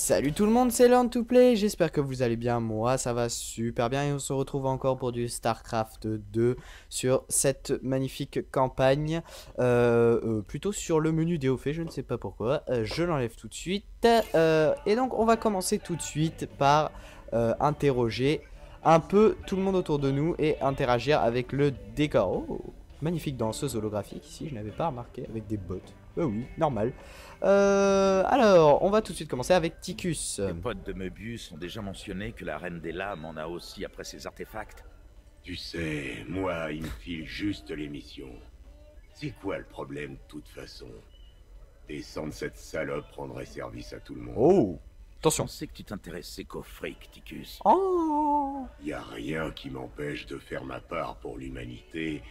Salut tout le monde, c'est Learn2Play, j'espère que vous allez bien, moi ça va super bien et on se retrouve encore pour du StarCraft 2 sur cette magnifique campagne, plutôt sur le menu DOF, je ne sais pas pourquoi, je l'enlève tout de suite, et donc on va commencer tout de suite par interroger un peu tout le monde autour de nous et interagir avec le décor. Oh, magnifique danseuse holographique ici, je n'avais pas remarqué, avec des bottes. Oui, normal. Alors, on va tout de suite commencer avec Ticus. Les potes de Möbius ont déjà mentionné que la Reine des Lames en a aussi après ses artefacts. Tu sais, moi, il me file juste les missions. C'est quoi le problème de toute façon? Descendre cette salope rendrait service à tout le monde. Oh, Je attention. pensais que tu t'intéressais qu'au fric, Ticus. Oh, Y a rien qui m'empêche de faire ma part pour l'humanité,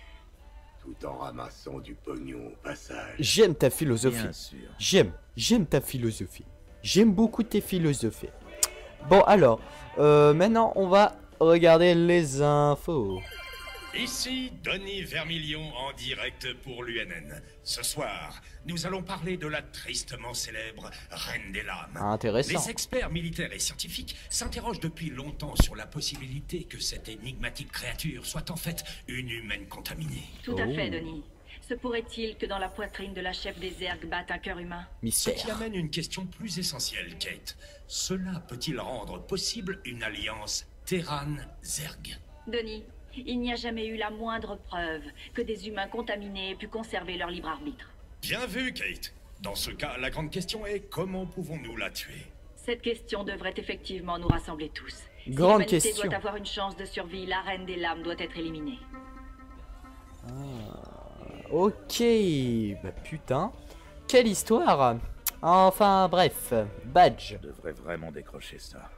tout en ramassant du pognon au passage. j'aime ta philosophie. Bien sûr. J'aime ta philosophie. J'aime beaucoup tes philosophies. Bon, alors, maintenant, on va regarder les infos. Ici Denis Vermilion en direct pour l'UNN. Ce soir, nous allons parler de la tristement célèbre Reine des Lames. Intéressant. Les experts militaires et scientifiques s'interrogent depuis longtemps sur la possibilité que cette énigmatique créature soit en fait une humaine contaminée. Tout à fait, Denis. Se pourrait-il que dans la poitrine de la chef des Zergs batte un cœur humain? Ce qui Mystère. amène une question plus essentielle, Kate. Cela peut-il rendre possible une alliance Terran-Zerg? Denis, il n'y a jamais eu la moindre preuve que des humains contaminés aient pu conserver leur libre arbitre. Bien vu, Kate. Dans ce cas, la grande question est comment pouvons-nous la tuer? Cette question devrait effectivement nous rassembler tous. Grande si l'humanité question. doit avoir une chance de survie, la Reine des Lames doit être éliminée. Ok, bah putain. Quelle histoire. Enfin, bref. Badge. Je devrais vraiment décrocher ça.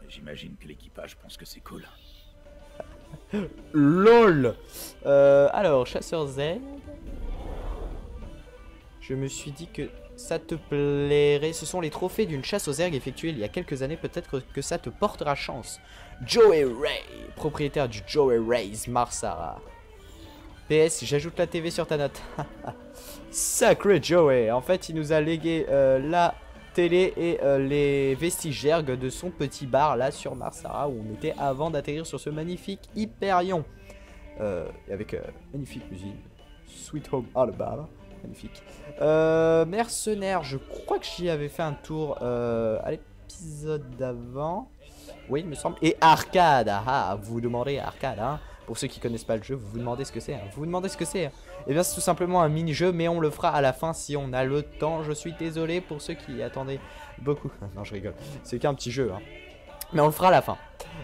Mais j'imagine que l'équipage pense que c'est cool. LOL. Alors, chasseur Z. Je me suis dit que ça te plairait. Ce sont les trophées d'une chasse aux Zergs effectuée il y a quelques années. Peut-être que ça te portera chance. Joey Ray, propriétaire du Joey Ray's Marsara. PS, j'ajoute la TV sur ta note. Sacré Joey. En fait, il nous a légué la télé et les vestiges Zerg de son petit bar là sur Marsara où on était avant d'atterrir sur ce magnifique Hyperion. Avec magnifique musique. Sweet Home Alabama. Magnifique. Mercenaire, je crois que j'y avais fait un tour à l'épisode d'avant. Oui, il me semble. Et arcade, ah, vous vous demandez arcade, hein. Pour ceux qui connaissent pas le jeu, vous vous demandez ce que c'est. Hein. Vous vous demandez ce que c'est. Hein. Eh bien, c'est tout simplement un mini-jeu, mais on le fera à la fin si on a le temps. Je suis désolé pour ceux qui attendaient beaucoup. Non, je rigole. C'est qu'un petit jeu, hein. Mais on le fera à la fin.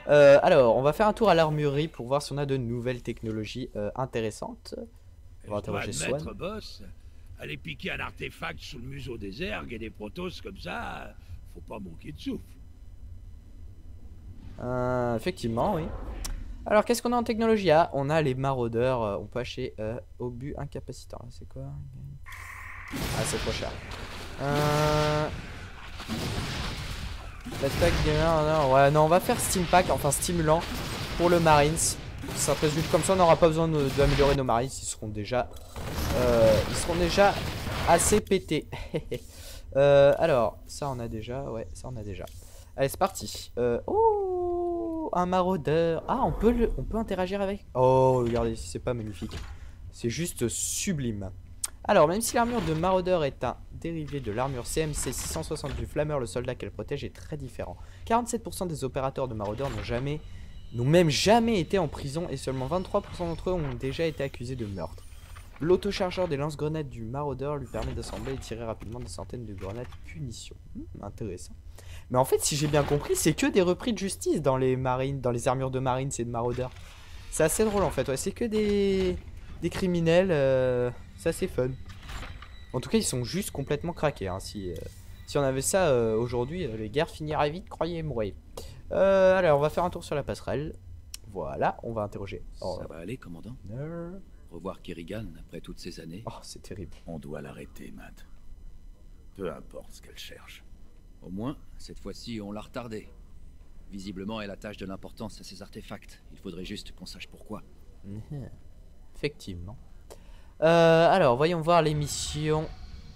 Alors, on va faire un tour à l'armurerie pour voir si on a de nouvelles technologies intéressantes. On va interroger Swan. Maître boss, aller piquer un artefact sous le museau des Zergs et des Protoss comme ça, faut pas manquer de souffle. Effectivement, oui. Alors, qu'est-ce qu'on a en technologie? Ah, on a les maraudeurs. On peut acheter obus incapacitant. C'est quoi? Ah, c'est trop cher. L'attaque des mains. Ouais, non, on va faire Steam Pack, enfin stimulant pour le Marines. Ça résulte comme ça, on n'aura pas besoin d'améliorer nos Marines. Ils seront déjà assez pétés. Alors, ça on a déjà. Ouais, ça on a déjà. Allez, c'est parti. Oh, un maraudeur. Ah, on peut interagir avec. Oh, regardez, c'est pas magnifique. C'est juste sublime. Alors, même si l'armure de maraudeur est un dérivé de l'armure CMC 660 du flammeur, le soldat qu'elle protège est très différent. 47% des opérateurs de maraudeur n'ont même jamais été en prison et seulement 23% d'entre eux ont déjà été accusés de meurtre. L'autochargeur des lance-grenades du maraudeur lui permet d'assembler et tirer rapidement des centaines de grenades punition. Intéressant. Mais en fait, si j'ai bien compris, c'est que des repris de justice dans les marines, dans les armures de marines et de maraudeurs. C'est assez drôle en fait, ouais. C'est que des criminels, c'est assez fun. En tout cas, ils sont juste complètement craqués. Hein. Si on avait ça aujourd'hui, les guerres finiraient vite, croyez-moi. Alors, on va faire un tour sur la passerelle. Voilà, on va interroger. Oh, Ça va aller, commandant? Revoir Kerrigan après toutes ces années. oh c'est terrible. On doit l'arrêter, Matt. Peu importe ce qu'elle cherche. Au moins, cette fois-ci, on l'a retardée. Visiblement, elle attache de l'importance à ces artefacts. Il faudrait juste qu'on sache pourquoi. Effectivement. Alors, voyons voir les missions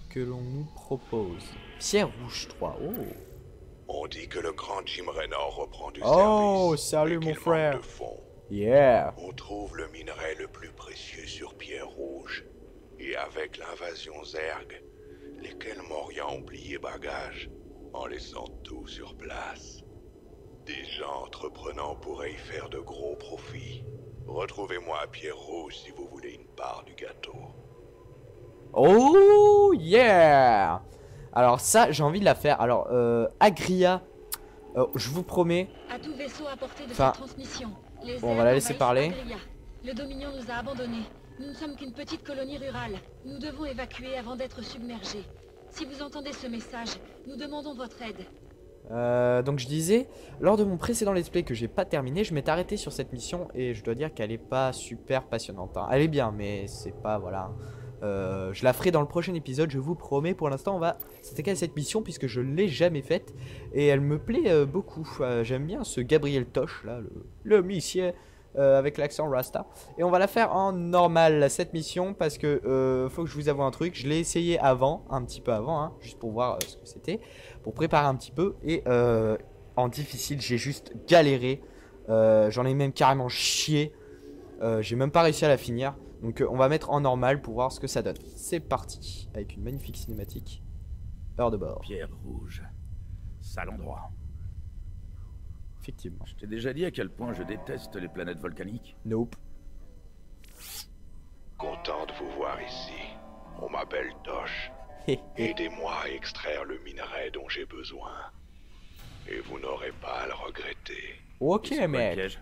que l'on nous propose. Pierre rouge 3. Oh. On dit que le grand Jim Raynor reprend du Oh, service. salut mais mon qu'il frère. manque de fonds. Yeah. On trouve le minerai le plus précieux sur Pierre Rouge. Et avec l'invasion Zerg, lesquels Morian ont plié bagages en laissant tout sur place. Des gens entreprenants pourraient y faire de gros profits. Retrouvez-moi à Pierre Rouge si vous voulez une part du gâteau. Oh yeah. Alors ça, j'ai envie de la faire. Alors, Agria, je vous promets. À tout vaisseau à portée de Enfin, cette transmission. Les bon, on va la Zerg laisser envahissent parler. Agria. Le Dominion nous a abandonnés. Nous ne sommes qu'une petite colonie rurale. Nous devons évacuer avant d'être submergés. Si vous entendez ce message, nous demandons votre aide. Donc je disais, lors de mon précédent let's play que j'ai pas terminé, je m'étais arrêté sur cette mission et je dois dire qu'elle est pas super passionnante, hein. Elle est bien, mais c'est pas, voilà. Je la ferai dans le prochain épisode, je vous promets. Pour l'instant, on va s'attaquer à cette mission puisque je l'ai jamais faite et elle me plaît beaucoup. J'aime bien ce Gabriel Tosh là, le monsieur avec l'accent Rasta. Et on va la faire en normal cette mission parce que faut que je vous avoue un truc. Je l'ai essayé avant, un petit peu avant, hein, juste pour voir ce que c'était, pour préparer un petit peu. Et en difficile, j'ai juste galéré. J'en ai même carrément chié. J'ai même pas réussi à la finir. Donc on va mettre en normal pour voir ce que ça donne. C'est parti, avec une magnifique cinématique. Heure de bord. Pierre Rouge. Sale endroit. Effectivement. Je t'ai déjà dit à quel point je déteste les planètes volcaniques. Nope. Content de vous voir ici. On m'appelle Tosh. Aidez-moi à extraire le minerai dont j'ai besoin. Et vous n'aurez pas à le regretter. Ok, C'est quoi le mec. piège ?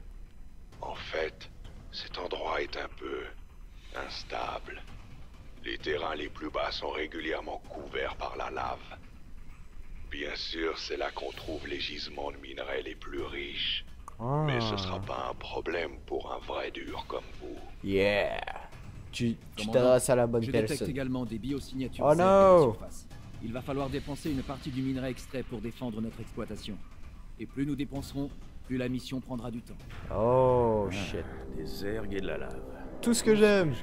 En fait, cet endroit est un peu instable. Les terrains les plus bas sont régulièrement couverts par la lave. Bien sûr, c'est là qu'on trouve les gisements de minerais les plus riches. Ah. Mais ce sera pas un problème pour un vrai dur comme vous. Yeah. Tu Commandant, t'adresses à la bonne Je détecte personne. également des biosignatures Oh Zerg à la no. surface. Il va falloir dépenser une partie du minerai extrait pour défendre notre exploitation. Et plus nous dépenserons, plus la mission prendra du temps. Oh shit. Des Zerg et de la lave. Tout ce que j'aime.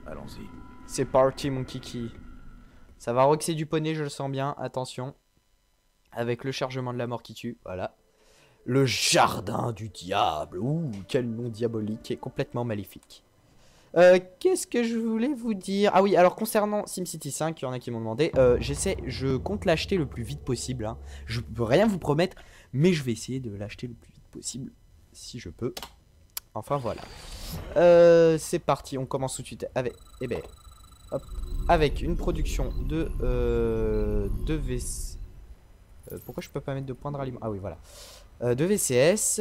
Allons-y. C'est parti mon kiki. Ça va roxer du poney, je le sens bien. Attention. Avec le chargement de la mort qui tue. Voilà. Le jardin du diable. Ouh, quel nom diabolique et complètement maléfique. Qu'est-ce que je voulais vous dire? Ah oui, alors concernant SimCity 5, il y en a qui m'ont demandé. Je compte l'acheter le plus vite possible, hein. Je peux rien vous promettre, mais je vais essayer de l'acheter le plus vite possible, si je peux. Enfin voilà. C'est parti, on commence tout de suite avec, hop, avec une production de VC. Pourquoi je peux pas mettre de point de ralliement? Ah oui, voilà. De VCS.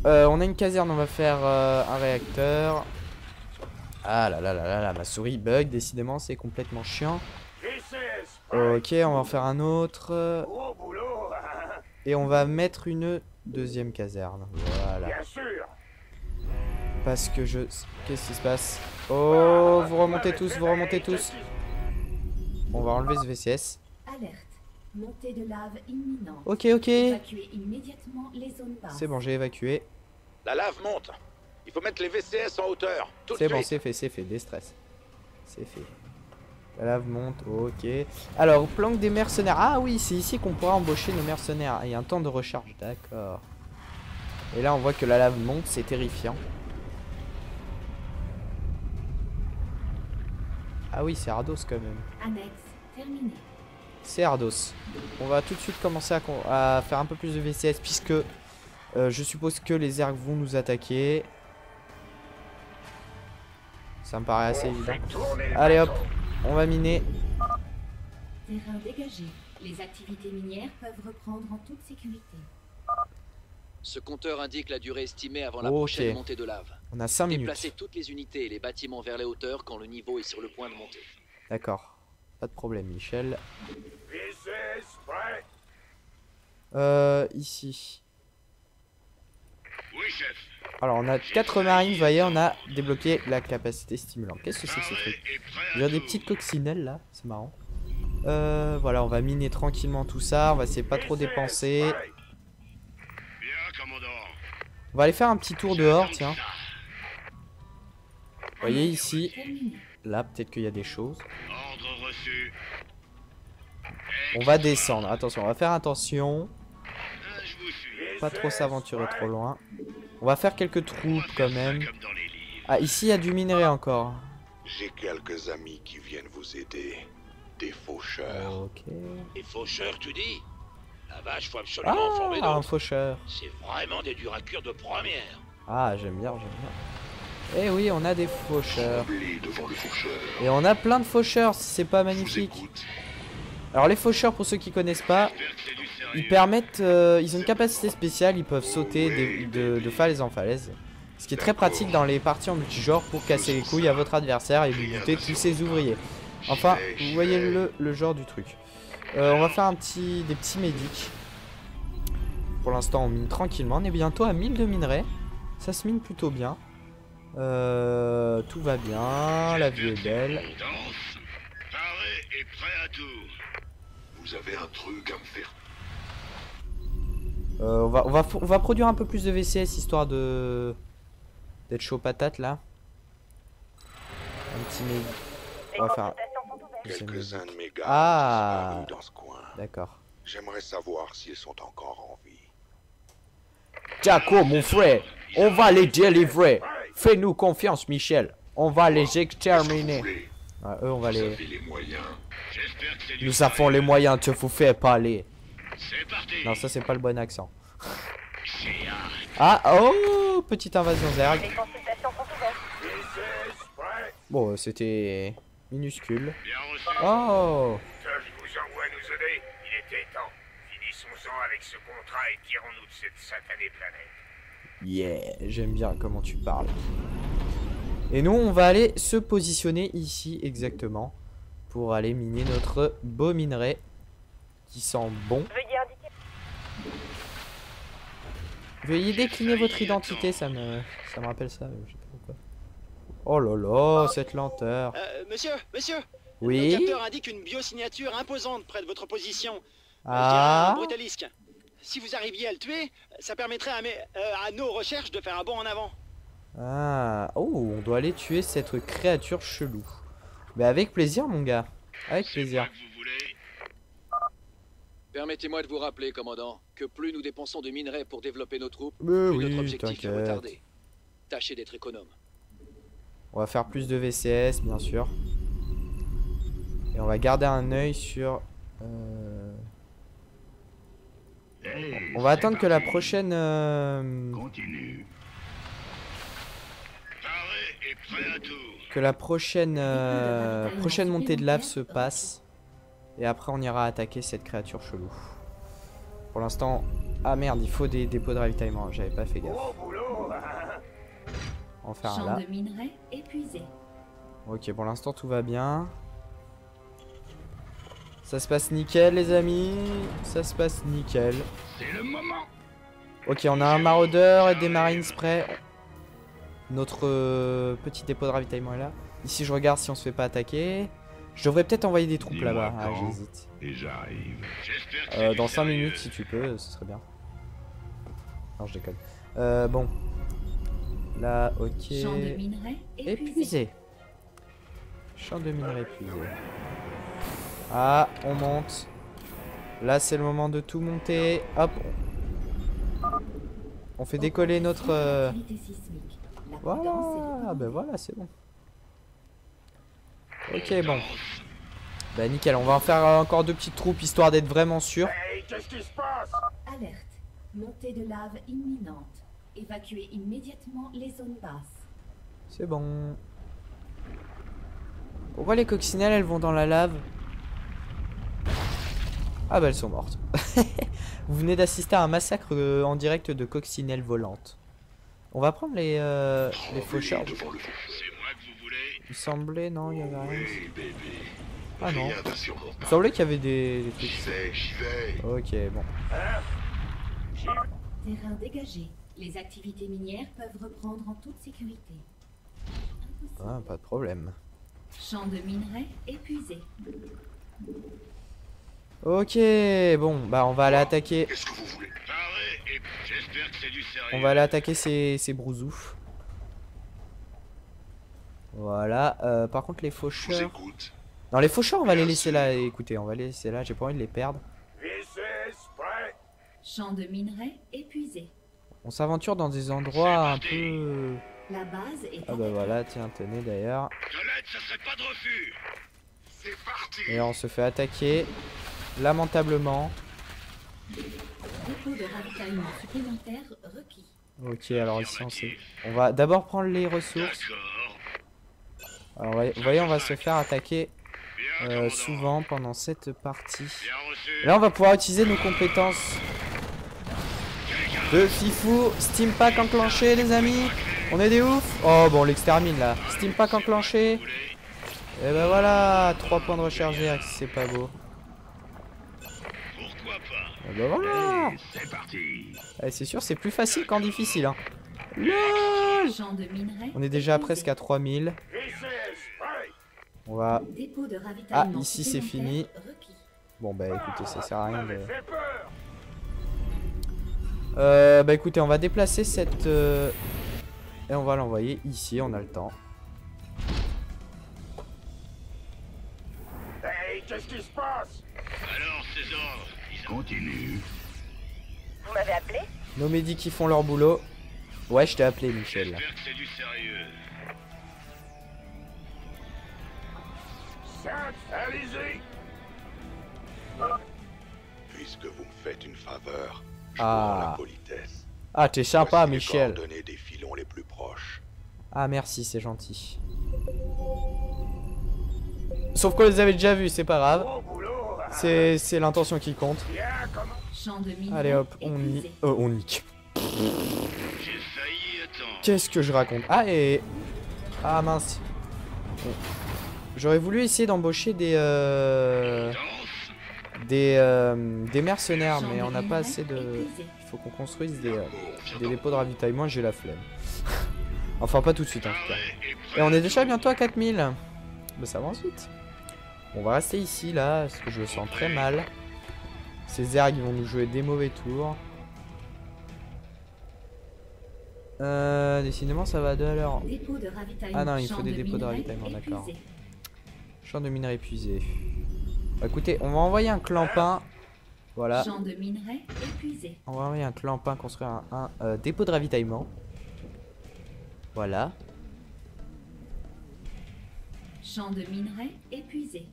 On a une caserne, on va faire un réacteur. Ah là là là là là, ma souris bug, décidément c'est complètement chiant. Ok, on va en faire un autre. Et on va mettre une deuxième caserne. Voilà. Parce que je... Qu'est-ce qui se passe? Oh, vous remontez tous, vous remontez tous. On va enlever ce VCS. Alerte. Montée de lave imminente. Ok, ok. Évacuez immédiatement les zones basses. C'est bon, j'ai évacué. La lave monte. Il faut mettre les VCS en hauteur. Tout de C'est bon, suite. c'est fait, déstress. C'est fait. La lave monte, ok. Alors, planque des mercenaires. Ah oui, c'est ici qu'on pourra embaucher nos mercenaires. Il y a un temps de recharge, d'accord. Et là, on voit que la lave monte, c'est terrifiant. Ah oui, c'est Ardos quand même. Annexe terminée. C'est Ardos. On va tout de suite commencer à faire un peu plus de VCS puisque je suppose que les Zerg vont nous attaquer. Ça me paraît assez évident. Allez hop, on va miner. Terrain dégagé. Les activités minières peuvent reprendre en toute sécurité. Ce compteur indique la durée estimée avant la Ok. prochaine montée de lave. On a 5 minutes. Déplacez toutes les unités et les bâtiments vers les hauteurs quand le niveau est sur le point de monter. D'accord. Pas de problème, Michel. Ici. Oui, chef. Alors, on a 4 marines, vous voyez, on a débloqué la capacité stimulante. Qu'est-ce que c'est que ce truc? Il y a des petites coccinelles là, c'est marrant. Voilà, on va miner tranquillement tout ça, on va essayer de pas trop dépenser. On va aller faire un petit tour dehors, tiens. Vous voyez ici, là peut-être qu'il y a des choses. On va descendre. Attention, on va faire attention. Pas trop s'aventurer trop loin. On va faire quelques troupes quand même. Ah, ici il y a du minerai encore. J'ai quelques amis qui viennent vous aider. Des faucheurs. Ok. Les faucheurs, tu dis? La vache, faut absolument en Ah, former un d'autres. faucheur. C'est vraiment des durs à cuire de première. Ah, j'aime bien, j'aime bien. Eh oui, on a des faucheurs. Devant le faucheur. Et on a plein de faucheurs, si c'est pas magnifique. Alors les faucheurs, pour ceux qui connaissent pas, ils permettent, ils ont une capacité spéciale, ils peuvent sauter de falaise en falaise. Ce qui est très pratique dans les parties en multijoueur pour casser les couilles à votre adversaire et lui buter tous ses ouvriers. Enfin, vous voyez le genre du truc. On va faire des petits médics. Pour l'instant, on mine tranquillement. On est bientôt à 1000 de minerais. Ça se mine plutôt bien. Tout va bien. La vie est belle. Paré et prêt à tout. Vous avez un truc à me faire. On va produire un peu plus de VCS histoire d'être chaud patate là. Un petit médic. On va faire. Quelques-uns de mes gars Ah, ont disparu dans ce coin. d'accord. J'aimerais savoir s'ils sont encore en vie. Jaco, mon frère, on va les délivrer. Fais-nous confiance, Michel. On va les exterminer. Ouais, eux, on va les. Nous avons les moyens de vous faire parler. Non, ça, c'est pas le bon accent. Ah, oh, petite invasion Zerg. Bon, c'était minuscule. Oh. Je vous envoie nous aider. Il était temps. Finissons-en avec ce contrat et tirons-nous de cette satanée planète. Yeah, j'aime bien comment tu parles. Et nous, on va aller se positionner ici exactement pour aller miner notre beau minerai qui sent bon. Veuillez décliner votre identité, ça me rappelle ça, je sais pas pourquoi. Oh là là, cette lenteur. Monsieur, Oui. le capteur indique une biosignature imposante près de votre position. Ah. Un brutalisque. Si vous arriviez à le tuer, ça permettrait à nos recherches de faire un bond en avant. Ah, oh, on doit aller tuer cette créature chelou. Mais avec plaisir, mon gars. Avec plaisir. Permettez-moi de vous rappeler, commandant, que plus nous dépensons de minerais pour développer nos troupes, Mais plus oui, notre objectif est t'inquiète. retardé. Tâchez d'être économe. On va faire plus de VCS, bien sûr. Et on va garder un œil sur... On va attendre que la prochaine... Continue. Paré et prêt à tout. Que la prochaine montée de lave se passe. Et après on ira attaquer cette créature chelou. Pour l'instant... Ah merde, il faut des dépôts de ravitaillement, j'avais pas fait gaffe. On va faire un Champ là. de minerais épuisé. Ok, pour l'instant tout va bien. Ça se passe nickel les amis. Ça se passe nickel. C'est le moment. Ok, on a un maraudeur et des marines prêts. Notre petit dépôt de ravitaillement est là. Ici je regarde si on se fait pas attaquer. Je devrais peut-être envoyer des troupes là-bas. Ah, j'hésite. Et j'arrive. Dans 5 minutes si tu peux, ce serait bien. Non, je déconne. Bon. Là, ok. Champ de minerais Épuisé. Champ de minerais épuisé. Ah, on monte. Là, c'est le moment de tout monter. Hop. On fait décoller notre... Voilà. Ben voilà, c'est bon. Ok, bon. Bah nickel, on va en faire encore 2 petites troupes histoire d'être vraiment sûr. Hey, qu'est-ce qui se passe? Alerte. Montée de lave imminente. Évacuez immédiatement les zones basses. C'est bon. Pourquoi les coccinelles elles vont dans la lave? Ah bah elles sont mortes. Vous venez d'assister à un massacre en direct de coccinelles volantes. On va prendre les faucheurs. Il semblait, non, il y avait rien. Ah non. Il semblait qu'il y avait des trucs. Ok, bon. Terrain dégagé. Les activités minières peuvent reprendre en toute sécurité. Ah, pas de problème. Champ de minerais épuisé. Ok, bon, bah on va aller attaquer. Qu'est-ce que vous voulez? J'espère que c'est du sérieux. On va aller attaquer ces brousoufs. Voilà, par contre les faucheurs. Non, les faucheurs, on va les laisser là. Écoutez, on va les laisser là. J'ai pas envie de les perdre. Champ de minerais épuisé. On s'aventure dans des endroits un peu... La base est... Ah bah voilà, tiens, tenez d'ailleurs. Ça serait pas de refus. C'est parti. Et on se fait attaquer. Lamentablement. Dépôt de ravitaillement supplémentaire requis. Ok, alors ici on va d'abord prendre les ressources. Alors vous voyez, on va se faire attaquer souvent pendant cette partie. Là on va pouvoir utiliser nos compétences de Fifou. Steam Pack enclenché les amis. On est des oufs. Oh bon, on l'extermine là. Steam Pack enclenché. Et ben voilà, 3 points de recherche vert, c'est pas beau. Et ben voilà. C'est parti. C'est sûr, c'est plus facile qu'en difficile. Hein. LOL. On est déjà presque à 3000. On va... Ah, ici c'est fini. Bon bah écoutez, ça sert à rien de... bah écoutez, on va déplacer cette... Et on va l'envoyer ici, on a le temps. Hey, qu'est-ce qui se passe? Alors, ces ordres, ils continuent. Vous m'avez appelé? Nos médics qui font leur boulot. Ouais, je t'ai appelé, Michel. J'espère que c'est du sérieux. Allez-y. Puisque vous me faites une faveur, je Ah. dois la politesse. Ah, t'es sympa, Voici les Michel. coordonnées des filons les plus proches. Ah, merci, c'est gentil. Sauf qu'on les avait déjà vus, c'est pas grave. C'est l'intention qui compte. Allez hop, on nique. Qu'est-ce que je raconte? Ah, et... Ah, mince. Bon. J'aurais voulu essayer d'embaucher des mercenaires, mais on n'a pas assez de... Il faut qu'on construise des dépôts de ravitaillement, j'ai la flemme. Enfin, pas tout de suite en tout cas. Et on est déjà bientôt à 4000. Bah, ça avance vite. On va rester ici, là, parce que je le sens très mal. Ces zergs vont nous jouer des mauvais tours. Décidément, ça va de l'heure. Ah non, il faut des dépôts de ravitaillement, d'accord. Champ de minerais épuisé. Bah, écoutez, on va envoyer un clampin. Voilà. Champ de minerais épuisé. On va envoyer un clampin construire un dépôt de ravitaillement. Voilà. Champ de minerais épuisé.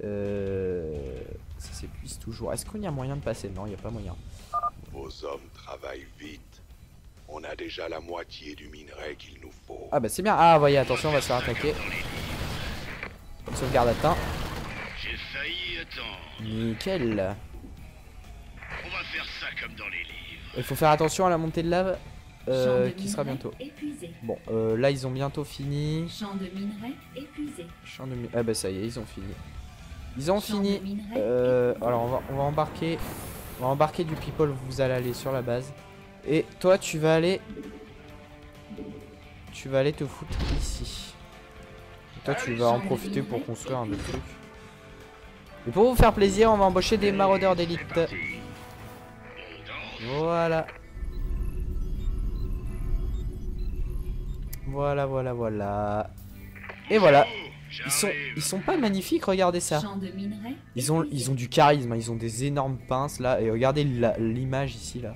Ça s'épuise toujours. Est-ce qu'il y a moyen de passer? Non, il n'y a pas moyen. Vos hommes travaillent vite. On a déjà la moitié du minerai qu'il nous faut. Ah bah c'est bien. Ah, voyez, attention, on va se faire attaquer. Sauvegarde atteint. J'ai failli attendre. Nickel. On va faire ça comme dans les livres. Il faut faire attention à la montée de lave qui sera bientôt. Épuisé. Bon, là ils ont bientôt fini. Champ de minerais épuisé. Champ de minerais. Ah bah ça y est, ils ont fini. Ils ont fini. Alors on va embarquer. On va embarquer du people. Vous allez aller sur la base. Et toi tu vas aller. Tu vas aller te foutre ici. Et toi tu vas en profiter pour construire un autre truc. Et pour vous faire plaisir, on va embaucher des maraudeurs d'élite. Voilà. Voilà. Et voilà. Ils sont pas magnifiques, regardez ça. Ils ont du charisme, ils ont des énormes pinces là. Et regardez l'image ici là.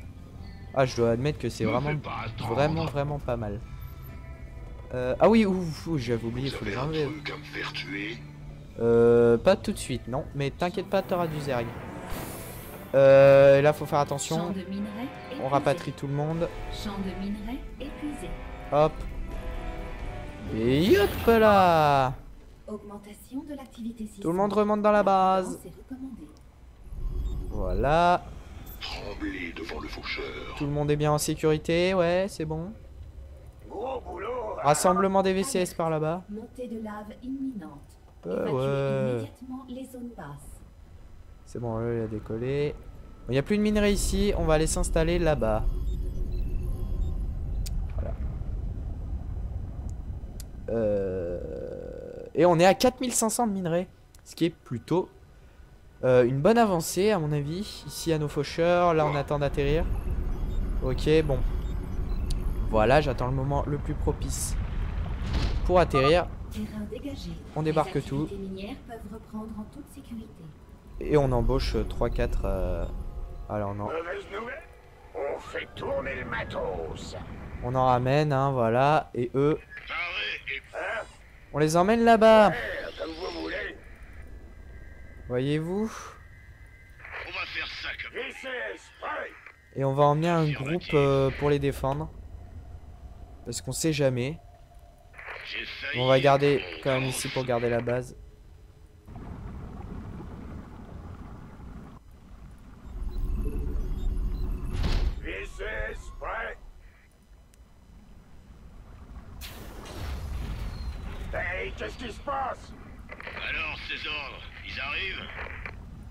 Ah, je dois admettre que c'est vraiment pas mal. Ah oui, j'avais oublié, il faut les enlever. Pas tout de suite, non. Mais t'inquiète pas, t'auras du zerg. Là, faut faire attention. On rapatrie tout le monde. Hop. Et hop là. Augmentation de l'activité système. Tout le monde remonte dans la base. Voilà. Tremblez devant le faucheur. Tout le monde est bien en sécurité, ouais, c'est bon. Rassemblement des VCS par là-bas. Montée de lave imminente. Ouais. Immédiatement les zones basses. C'est bon, là, il a décollé. Il n'y a plus de minerais ici, on va aller s'installer là-bas. Voilà. Et on est à 4500 de minerais. Ce qui est plutôt une bonne avancée à mon avis. Ici à nos faucheurs, là on attend d'atterrir. Ok, bon. Voilà, j'attends le moment le plus propice pour atterrir. Terrain dégagé. On débarque Les tout. activités minières peuvent reprendre en toute sécurité. Et on embauche 3-4... Alors non. Mauvaise nouvelle. On fait tourner le matos. On en ramène, hein, voilà. Et eux, Hein? on les emmène là-bas. Comme vous voulez. Voyez-vous? On va faire ça comme VCS, prêt. Et on va emmener un groupe pour les défendre. Parce qu'on sait jamais. On va garder quand même ici pour garder la base. VCS, prêt. Hey, qu'est-ce qui se passe? Alors, ces ordres, ils arrivent?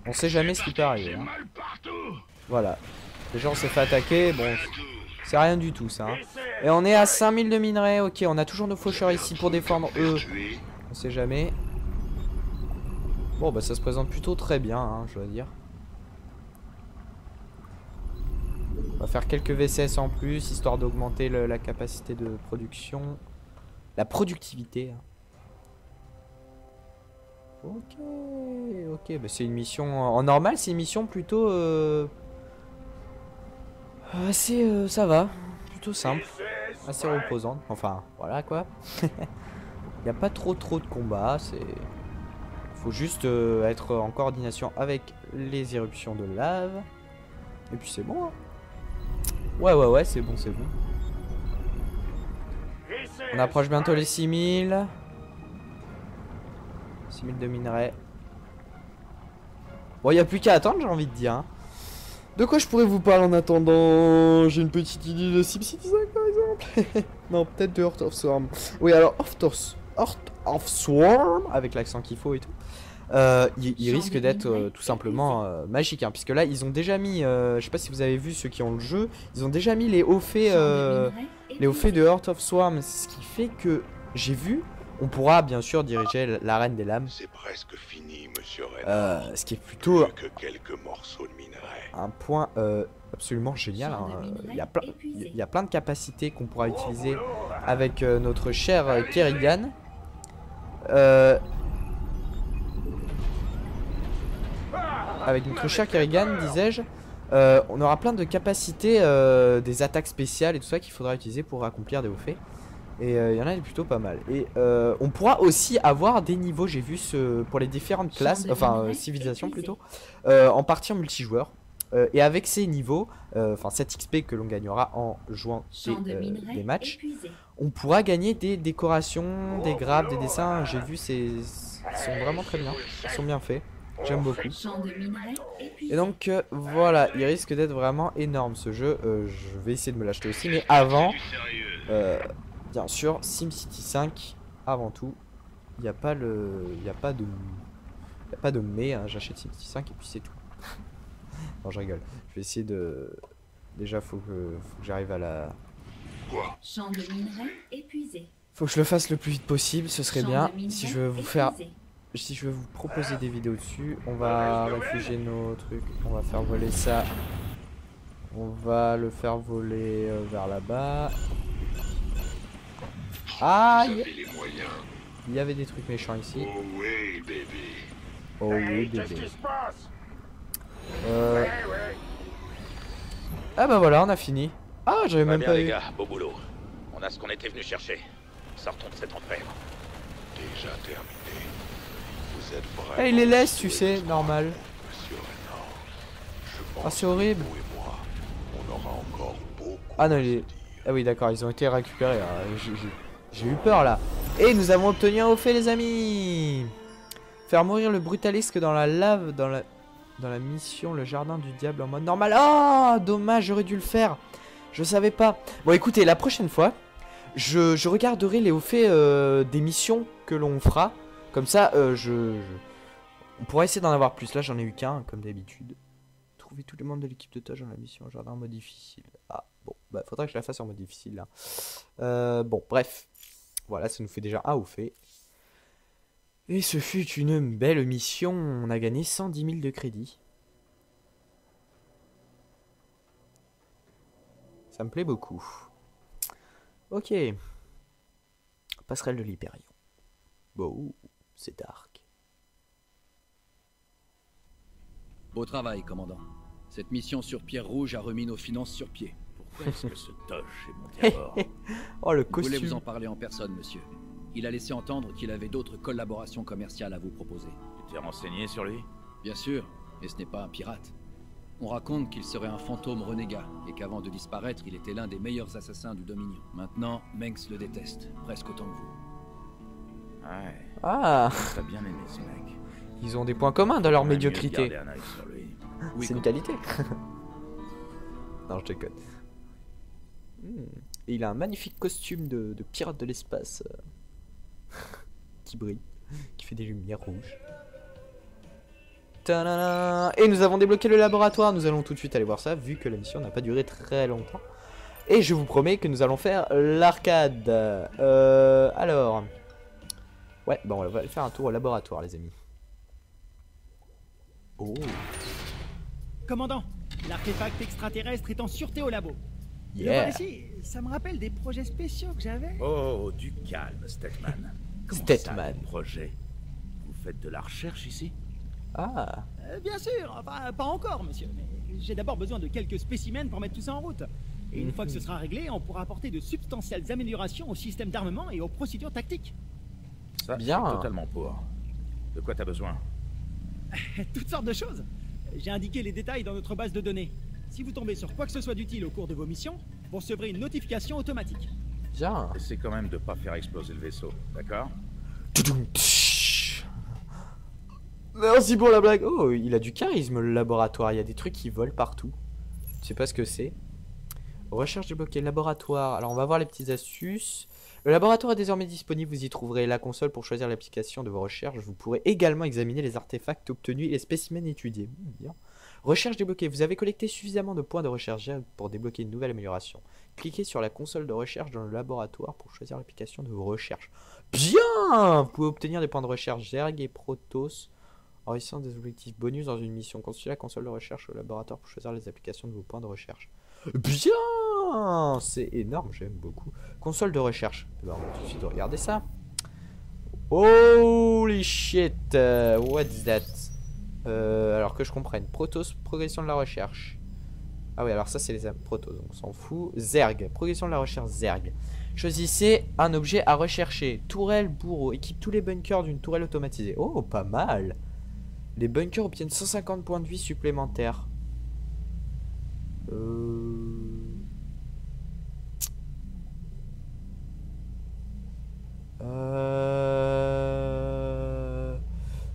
On sait jamais ce qui peut arriver. Hein. Mal partout. Voilà. Déjà on s'est fait attaquer. Bon, c'est rien du tout ça. Hein. Et on est à 5000 de minerais. Ok, on a toujours nos faucheurs ici pour défendre eux. On sait jamais. Bon bah ça se présente plutôt très bien, hein, je dois dire. On va faire quelques VCS en plus, histoire d'augmenter la capacité de production. La productivité. Hein. Ok, bah c'est une mission... En normal, c'est une mission plutôt... assez... ça va. Plutôt simple. Assez reposante. Enfin, voilà quoi. Il n'y a pas trop de combats, c'est... Faut juste être en coordination avec les éruptions de lave. Et puis c'est bon. Hein. Ouais, c'est bon. On approche bientôt les 6000. 6000 de minerais. Bon, il n'y a plus qu'à attendre, j'ai envie de dire. Hein. De quoi je pourrais vous parler en attendant? J'ai une petite idée de SimCity 5 par exemple. Non, peut-être de Heart of Swarm. Oui, alors Heart of Swarm, avec l'accent qu'il faut et tout. Il risque d'être tout simplement magique, hein, puisque là ils ont déjà mis, je sais pas si vous avez vu ceux qui ont le jeu, ils ont déjà mis les hauts faits de Heart of Swarm, ce qui fait que j'ai vu, on pourra bien sûr diriger l'arène des lames. C'est presque fini, monsieur Reynard. Ce qui est plutôt Plus que quelques morceaux de minerai. un point absolument génial. Hein. Il y a plein de capacités qu'on pourra utiliser avec notre cher Kerrigan. Avec notre cher Kerrigan, disais-je, on aura plein de capacités, des attaques spéciales et tout ça qu'il faudra utiliser pour accomplir des hauts faits. Et il y en a plutôt pas mal. Et on pourra aussi avoir des niveaux, j'ai vu pour les différentes classes, enfin civilisations plutôt, en partie en multijoueur. Et avec ces niveaux, enfin cette XP que l'on gagnera en jouant des matchs, on pourra gagner des décorations, des grappes, des dessins. J'ai vu, ils sont vraiment très bien, ils sont bien faits. J'aime beaucoup. Et donc voilà, il risque d'être vraiment énorme ce jeu. Je vais essayer de me l'acheter aussi, mais avant, bien sûr, SimCity 5, avant tout, il n'y a pas de mais, hein, j'achète SimCity 5 et puis c'est tout. Non, je rigole. Je vais essayer de... Déjà, faut que j'arrive à la... Champ de minerais épuisé. Faut que je le fasse le plus vite possible, ce serait bien. Si je veux vous faire... Si je veux vous proposer des vidéos dessus, on va réfugier nos trucs, on va faire voler ça. On va le faire voler vers là-bas. Ah, il y avait des trucs méchants ici. Oh oui, bébé. Oh oui, bébé. Qu'est-ce qui se passe? Ah bah voilà, on a fini. Ah, j'avais même pas les eu. gars, beau boulot. On a ce qu'on était venu chercher. Sortons de cette enfer. Déjà terminé. Vous êtes vraiment... Eh, il les laisse, tu sais, normal. Monsieur Reynard, je pense Ah, c'est horrible. que vous et moi, on aura encore beaucoup Ah non, ah oui, d'accord, ils ont été récupérés. J'ai eu peur là. Et nous avons obtenu un haut fait, les amis. Faire mourir le brutalisque dans la lave, dans la mission le jardin du diable en mode normal. Oh, dommage, j'aurais dû le faire. Je savais pas. Bon, écoutez, la prochaine fois, je regarderai les hauts faits des missions que l'on fera. Comme ça, on pourra essayer d'en avoir plus. Là, j'en ai eu qu'un, comme d'habitude. Trouver tous les membres de l'équipe de tâche dans la mission jardin en mode difficile. Ah, bon, bah, faudra que je la fasse en mode difficile, là. Bon, bref. Voilà, ça nous fait déjà un haut fait. Et ce fut une belle mission. On a gagné 110 000 de crédit. Ça me plaît beaucoup. Ok. Passerelle de l'Hyperion. Bon, c'est dark. Beau travail, commandant. Cette mission sur Pierre Rouge a remis nos finances sur pied. Pourquoi est-ce que ce Tosh est monté à bord? Oh, le Je voulais costume. vous en parler en personne, monsieur. Il a laissé entendre qu'il avait d'autres collaborations commerciales à vous proposer. Tu t'es renseigné sur lui? Bien sûr, mais ce n'est pas un pirate. On raconte qu'il serait un fantôme renégat, et qu'avant de disparaître, il était l'un des meilleurs assassins du Dominion. Maintenant, Mengs le déteste, presque autant que vous. Ouais. Ah, T'as bien aimé ce mec. ils ont des points communs dans leur On a mieux de médiocrité. garder un œil sur lui. Oui, C'est une qualité. Non, je déconne. Et il a un magnifique costume de pirate de l'espace qui brille, qui fait des lumières rouges. Tadam. Et nous avons débloqué le laboratoire. Nous allons tout de suite aller voir ça, vu que la mission n'a pas duré très longtemps. Et je vous promets que nous allons faire l'arcade. Alors, ouais, bon, on va aller faire un tour au laboratoire, les amis. Oh. Commandant, l'artefact extraterrestre est en sûreté au labo. Le Yeah. voir ici, ça me rappelle des projets spéciaux que j'avais. Oh, du calme, Stetman. Comment Stetman. ça, des projets? Vous faites de la recherche ici? Ah. Bien sûr, enfin pas encore, monsieur, mais j'ai d'abord besoin de quelques spécimens pour mettre tout ça en route. Et une fois que ce sera réglé, on pourra apporter de substantielles améliorations au système d'armement et aux procédures tactiques. Ça, Bien. je suis totalement pour. De quoi t'as besoin? Toutes sortes de choses. J'ai indiqué les détails dans notre base de données. Si vous tombez sur quoi que ce soit d'utile au cours de vos missions, vous recevrez une notification automatique. Bien. Essaie quand même de pas faire exploser le vaisseau, d'accord? Merci pour la blague. Oh, il a du charisme le laboratoire. Il y a des trucs qui volent partout. Je sais pas ce que c'est. Recherche débloquée, laboratoire. Alors on va voir les petites astuces. Le laboratoire est désormais disponible. Vous y trouverez la console pour choisir l'application de vos recherches. Vous pourrez également examiner les artefacts obtenus et les spécimens étudiés. Bien. Recherche débloquée. Vous avez collecté suffisamment de points de recherche pour débloquer une nouvelle amélioration. Cliquez sur la console de recherche dans le laboratoire pour choisir l'application de vos recherches. Bien. Vous pouvez obtenir des points de recherche Zerg et Protoss en réussissant des objectifs bonus dans une mission. Consultez la console de recherche au laboratoire pour choisir les applications de vos points de recherche. Bien. C'est énorme, j'aime beaucoup. Console de recherche. Eh ben, on va tout de suite regarder ça. Holy shit. What's that? Alors que je comprenne. Protoss, progression de la recherche. Ah oui, alors ça c'est les Protoss, donc on s'en fout. Zerg, progression de la recherche Zerg. Choisissez un objet à rechercher. Tourelle, bourreau. Équipe tous les bunkers d'une tourelle automatisée. Oh, pas mal. Les bunkers obtiennent 150 points de vie supplémentaires.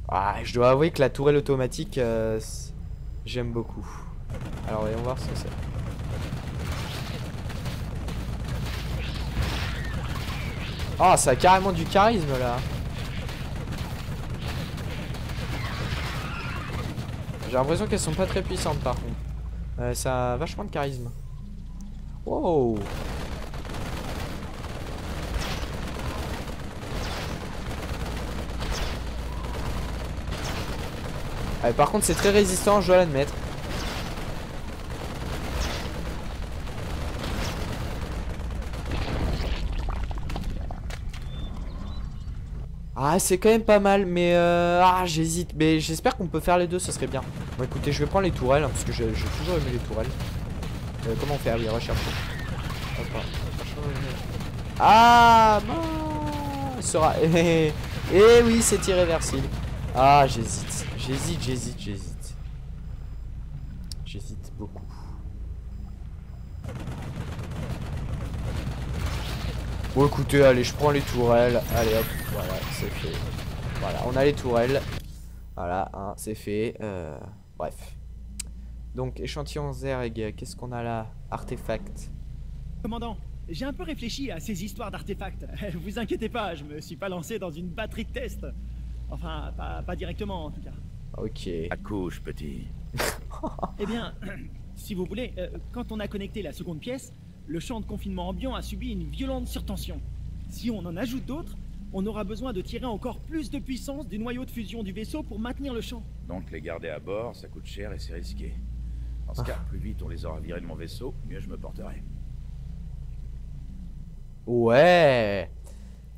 Ah, je dois avouer que la tourelle automatique, j'aime beaucoup. Alors, voyons voir ce que c'est. Ah, ça a carrément du charisme là. J'ai l'impression qu'elles sont pas très puissantes par contre. Ça a vachement de charisme. Wow. Ah, par contre c'est très résistant, je dois l'admettre. Ah, c'est quand même pas mal, mais j'hésite. Mais j'espère qu'on peut faire les deux, ça serait bien. Bon, écoutez, je vais prendre les tourelles, hein, parce que j'ai toujours aimé les tourelles. Comment on fait? Ah oui, rechercher. Ah, mince. Sera... Eh oui, c'est irréversible. Ah, j'hésite. J'hésite beaucoup. Bon, écoutez, allez, je prends les tourelles. Allez, hop, voilà, c'est fait. Voilà, on a les tourelles. Voilà, hein, c'est fait. Bref. Donc, échantillon Zerg, qu'est-ce qu'on a là? Artefact. Commandant, j'ai un peu réfléchi à ces histoires d'artefacts. Vous inquiétez pas, je me suis pas lancé dans une batterie de test. Enfin, pas directement en tout cas. Ok. Accouche, petit. Eh bien, si vous voulez, quand on a connecté la seconde pièce, le champ de confinement ambiant a subi une violente surtension. Si on en ajoute d'autres, on aura besoin de tirer encore plus de puissance du noyau de fusion du vaisseau pour maintenir le champ. Donc les garder à bord, ça coûte cher et c'est risqué. Dans ce cas, plus vite on les aura virés de mon vaisseau, mieux je me porterai. Ouais.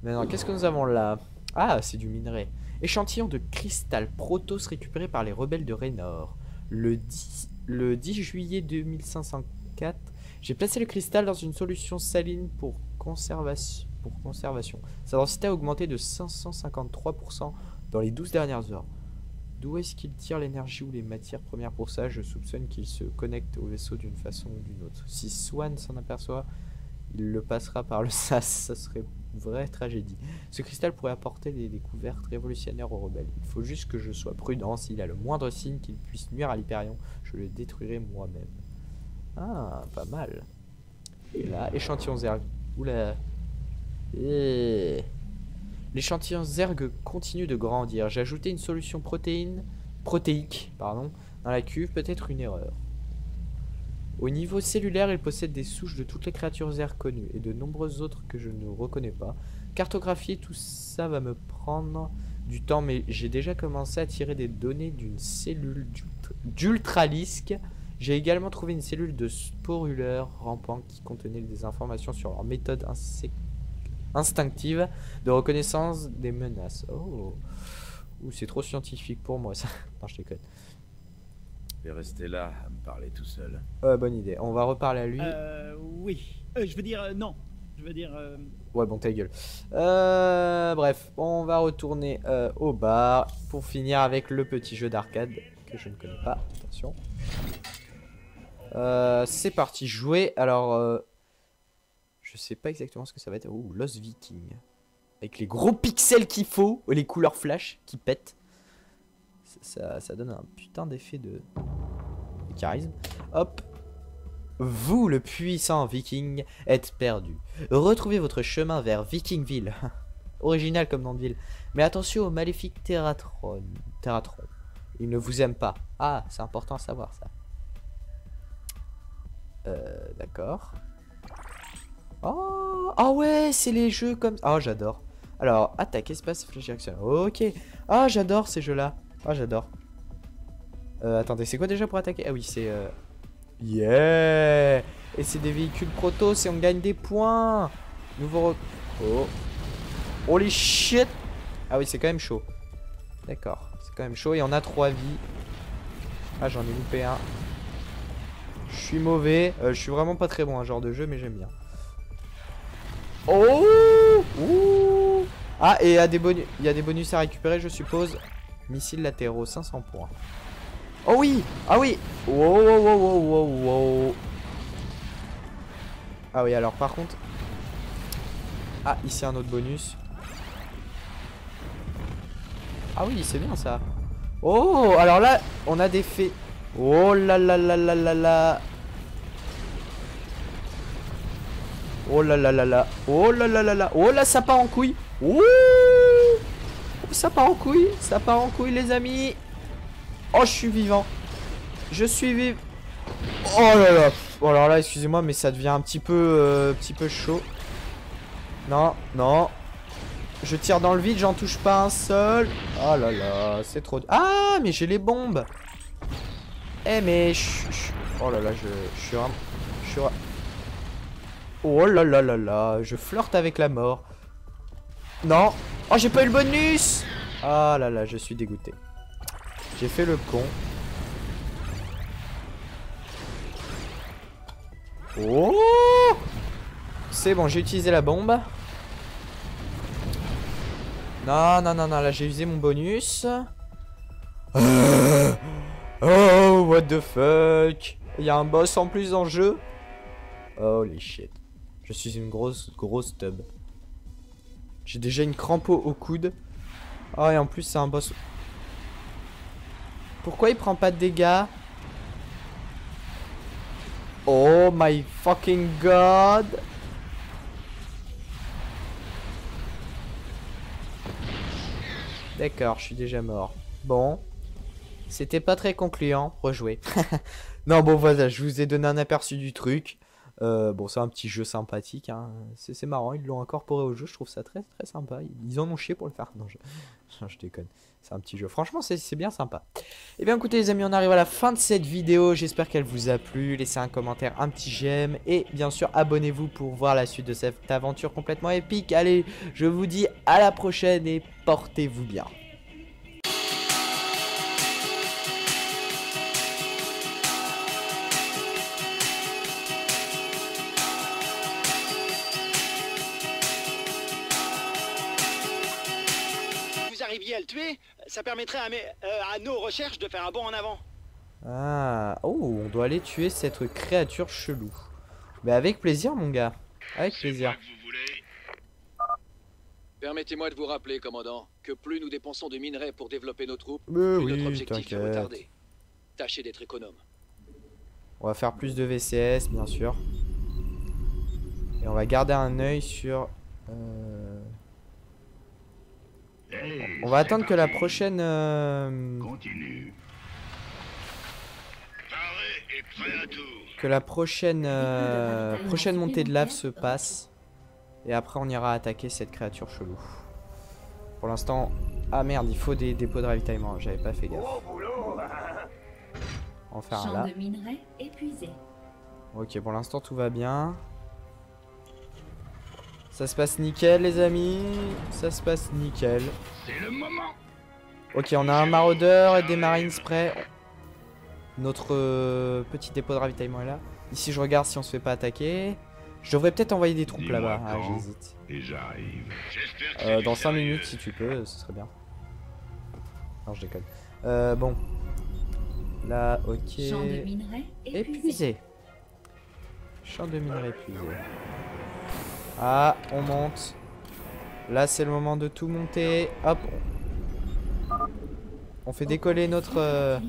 Maintenant, qu'est-ce que nous avons là? Ah, c'est du minerai. Échantillon de cristal Protoss récupéré par les rebelles de Raynor. Le 10 juillet 2504, j'ai placé le cristal dans une solution saline pour conservation. Sa densité a augmenté de 553% dans les 12 dernières heures. D'où est-ce qu'il tire l'énergie ou les matières premières pour ça? Je soupçonne qu'il se connecte au vaisseau d'une façon ou d'une autre. Si Swan s'en aperçoit, il le passera par le sas. Ça serait une vraie tragédie. Ce cristal pourrait apporter des découvertes révolutionnaires aux rebelles. Il faut juste que je sois prudent. S'il a le moindre signe qu'il puisse nuire à l'Hyperion, je le détruirai moi-même. Ah, pas mal. Et là, échantillon Zerg. Oula. Et... l'échantillon Zerg continue de grandir. J'ai ajouté une solution protéique dans la cuve, peut-être une erreur. Au niveau cellulaire, il possède des souches de toutes les créatures Zerg connues et de nombreuses autres que je ne reconnais pas. Cartographier tout ça va me prendre du temps, mais j'ai déjà commencé à tirer des données d'une cellule d'ultralisque. J'ai également trouvé une cellule de sporuleurs rampants qui contenait des informations sur leur méthode instinctive de reconnaissance des menaces. Oh, c'est trop scientifique pour moi ça. Non, je déconne. Je vais rester là à me parler tout seul. Bonne idée. On va reparler à lui. Oui. Je veux dire, non. Je veux dire... Ouais, bon, ta gueule. Bref, on va retourner au bar pour finir avec le petit jeu d'arcade que je ne connais pas. Attention. C'est parti, jouer. Alors, je sais pas exactement ce que ça va être. Ouh, Lost Viking. Avec les gros pixels qu'il faut, les couleurs flash qui pètent. Ça donne un putain d'effet de charisme. Hop. Vous, le puissant viking, êtes perdu. Retrouvez votre chemin vers Vikingville. Original comme nom de ville. Mais attention au maléfique Terratron. Il ne vous aime pas. Ah, c'est important à savoir ça. D'accord. Oh, ah ouais, c'est les jeux comme... Oh, j'adore. Alors, attaque, espace, flash direction. Ok. Ah, j'adore ces jeux-là. Ah, j'adore. Attendez, c'est quoi déjà pour attaquer? Ah oui, c'est... Yeah. Et c'est des véhicules Protoss et on gagne des points. Nouveau... Oh. Holy shit. Ah oui, c'est quand même chaud. D'accord, c'est quand même chaud et on a 3 vies. Ah, j'en ai loupé un. Je suis mauvais. Je suis vraiment pas très bon à ce genre de jeu, mais j'aime bien. Oh. Ouh. Ah, et il y a des bonus à récupérer, je suppose. Missiles latéraux, 500 points. Oh oui. Ah oui. Wow, wow, wow, wow, wow. Ah oui, alors par contre... Ah, ici un autre bonus. Ah oui, c'est bien ça. Oh, alors là, on a des faits. Oh là là là là là là. Oh là là là là. Oh là là là là. Oh là, ça part en couille. Ouh. Ça part en couille. Ça part en couille, les amis. Oh, je suis vivant. Je suis vivant. Oh là là. Bon, alors là, excusez-moi, mais ça devient un petit peu chaud. Non, non. Je tire dans le vide, j'en touche pas un seul. Oh là là, c'est trop... Ah, mais j'ai les bombes. Eh, mais... Oh là là, je suis vraiment... Oh là là là là, je flirte avec la mort. Non. Oh, j'ai pas eu le bonus. Ah là là, je suis dégoûté. J'ai fait le con. Oh. C'est bon, j'ai utilisé la bombe. Non, non, non, non, là j'ai usé mon bonus. Oh, what the fuck. Il y a un boss en plus dans le jeu. Holy shit. Je suis une grosse tub. J'ai déjà une crampe au coude. Oh, et en plus c'est un boss. Pourquoi il prend pas de dégâts? Oh my fucking god. D'accord, je suis déjà mort. Bon. C'était pas très concluant. Rejouer. Non, bon, voilà, je vous ai donné un aperçu du truc. Bon, c'est un petit jeu sympathique, hein. C'est marrant, ils l'ont incorporé au jeu, je trouve ça très très sympa. Ils en ont chié pour le faire. Non, je déconne. C'est un petit jeu. Franchement, c'est bien sympa. Et bien, écoutez, les amis, on arrive à la fin de cette vidéo. J'espère qu'elle vous a plu. Laissez un commentaire, un petit j'aime. Et bien sûr, abonnez-vous pour voir la suite de cette aventure complètement épique. Allez, je vous dis à la prochaine et portez-vous bien. À le tuer, ça permettrait à nos recherches de faire un bond en avant. Ah, oh, on doit aller tuer cette créature chelou. Mais avec plaisir, mon gars. Avec plaisir. Permettez-moi de vous rappeler, commandant, que plus nous dépensons de minerais pour développer nos troupes, mais plus oui, notre objectif est retardé. t'inquiète. Tâchez d'être économe. On va faire plus de VCS, bien sûr. Et on va garder un œil sur... On va attendre que la prochaine... Continue. Paré et prêt à tout. Que la prochaine montée de lave se passe. Et après on ira attaquer cette créature chelou. Pour l'instant... Ah merde, il faut des dépôts de ravitaillement. J'avais pas fait gaffe. On va faire un là. Champ de minerais épuisé. Ok, pour l'instant tout va bien. Ça se passe nickel, les amis. Ça se passe nickel. C'est le moment. Ok, on a un maraudeur et des marines prêts. Notre petit dépôt de ravitaillement est là. Ici, je regarde si on se fait pas attaquer. Je devrais peut-être envoyer des troupes là-bas. Ah, j'hésite. Et j'arrive. Dans 5 minutes, si tu peux, ce serait bien. Non, je déconne. Bon. Là, ok. Champ de minerais épuisé. Champ de minerais épuisé. Ah, on monte. Là, c'est le moment de tout monter. Hop. On fait décoller notre...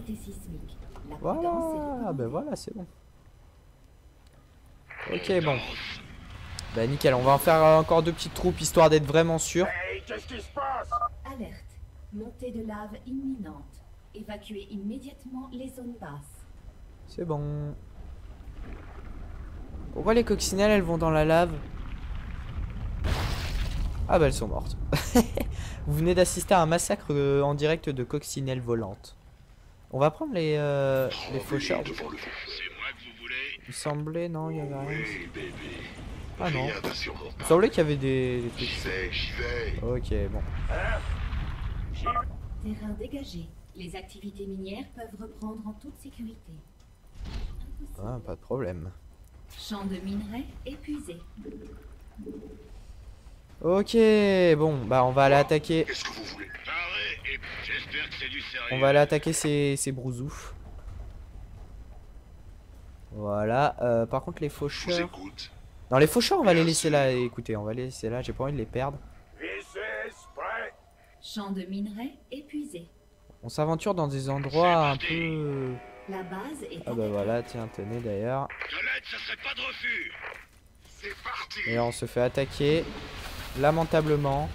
Voilà. Ben voilà, c'est bon. Ok, bon. Bah nickel, on va en faire encore 2 petites troupes, histoire d'être vraiment sûr. Hey, qu'est-ce qui se passe? Alerte. Montée de lave imminente. Évacuez immédiatement les zones basses. C'est bon. Pourquoi les coccinelles, elles vont dans la lave? Ah bah elles sont mortes. Vous venez d'assister à un massacre en direct de coccinelles volantes. On va prendre les faucheurs. C'est moi que vous voulez. Il semblait, non, il y avait rien. Oui, bébé. Ah non. Rien d'insurmontable. Il semblait qu'il y avait des trucs. J'y vais. Ok, bon. Terrain dégagé. Les activités minières peuvent reprendre en toute sécurité. Ah, pas de problème. Champ de minerais épuisé. Ok, bon, bah on va aller attaquer. Qu'est-ce que vous voulez? Paré et j'espère que c'est du sérieux. On va aller attaquer ces brousoufs. Voilà, par contre les faucheurs... Non, les faucheurs on va les laisser là, écoutez, on va les laisser là, j'ai pas envie de les perdre. Champ de minerais épuisé. On s'aventure dans des endroits un peu... La base est... Ah bah voilà, tiens, tenez d'ailleurs. De l'aide, ça serait pas de refus. C'est parti. Et on se fait attaquer, lamentablement.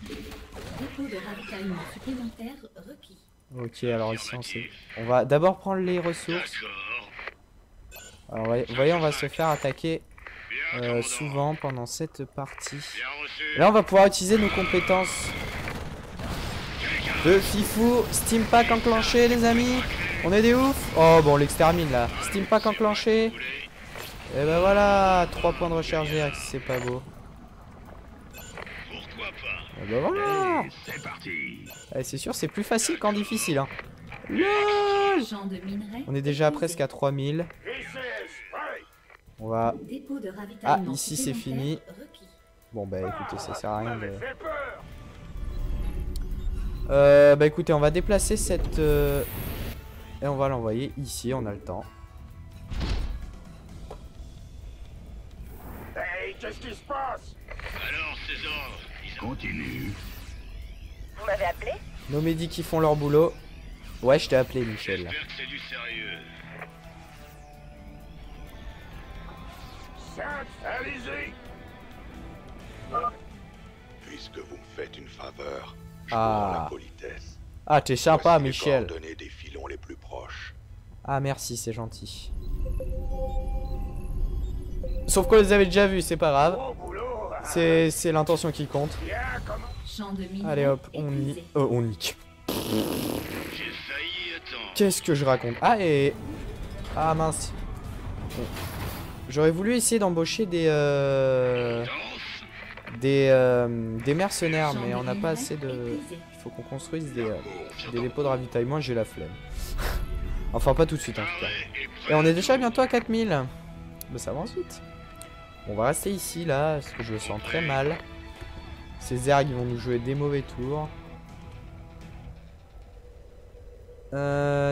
Dépôt de ravitaillement supplémentaire requis. Ok, alors ici on sait. On va d'abord prendre les ressources. Alors vous voyez, on va se faire attaquer souvent pendant cette partie. Et là on va pouvoir utiliser nos compétences de Fifou. Steam Pack enclenché, les amis. On est des ouf. Oh bon, on l'extermine là. Steam Pack enclenché. Et ben voilà, 3 points de recharger, c'est pas beau. Et ben voilà. C'est parti. C'est sûr, c'est plus facile qu'en difficile. Hein. LOL. On est déjà presque à 3000. On va... Ah, ici c'est fini. Bon bah écoutez, ça sert à rien de... bah écoutez, on va déplacer cette... Et on va l'envoyer ici, on a le temps. Hey, qu'est-ce qui se passe? Alors, ces ordres, ils continuent. Vous m'avez appelé? Nos médics qui font leur boulot. Ouais, je t'ai appelé, Michel. J'espère que c'est du sérieux. Allez-y. Puisque vous me faites une faveur, je Ah. la politesse. Ah, t'es sympa, Voici les Michel. coordonnées des filons les plus proches. Ah, merci, c'est gentil. Sauf qu'on les avait déjà vus, c'est pas grave. C'est l'intention qui compte. Allez hop, on nique. Qu'est-ce que je raconte? Ah et... Ah mince. Bon. J'aurais voulu essayer d'embaucher des mercenaires, mais on n'a pas assez de... Il faut qu'on construise des dépôts de ravitaillement, j'ai la flemme. Enfin pas tout de suite en tout cas. Et on est déjà bientôt à 4000. Bah ça avance vite. On va rester ici là, parce que je le sens très mal. Ces zergs ils vont nous jouer des mauvais tours.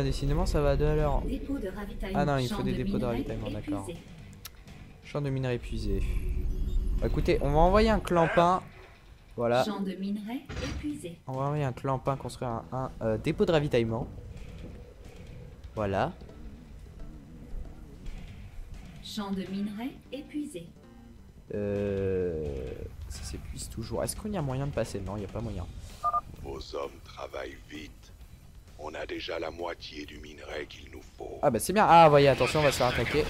Décidément ça va de l'heure. Ah non, il faut des dépôts de ravitaillement, d'accord. Champ de minerais épuisé. Bah, écoutez, on va envoyer un clampin. Voilà. Champ de minerais épuisé. On va envoyer un clampin construire un dépôt de ravitaillement. Voilà. Champ de minerais épuisé. Ça s'épuise toujours. Est-ce qu'il y a moyen de passer? Non, il n'y a pas moyen. Vos hommes travaillent vite. On a déjà la moitié du minerai qu'il nous faut. Ah bah c'est bien. Ah voyez, attention, on va se faire attaquer.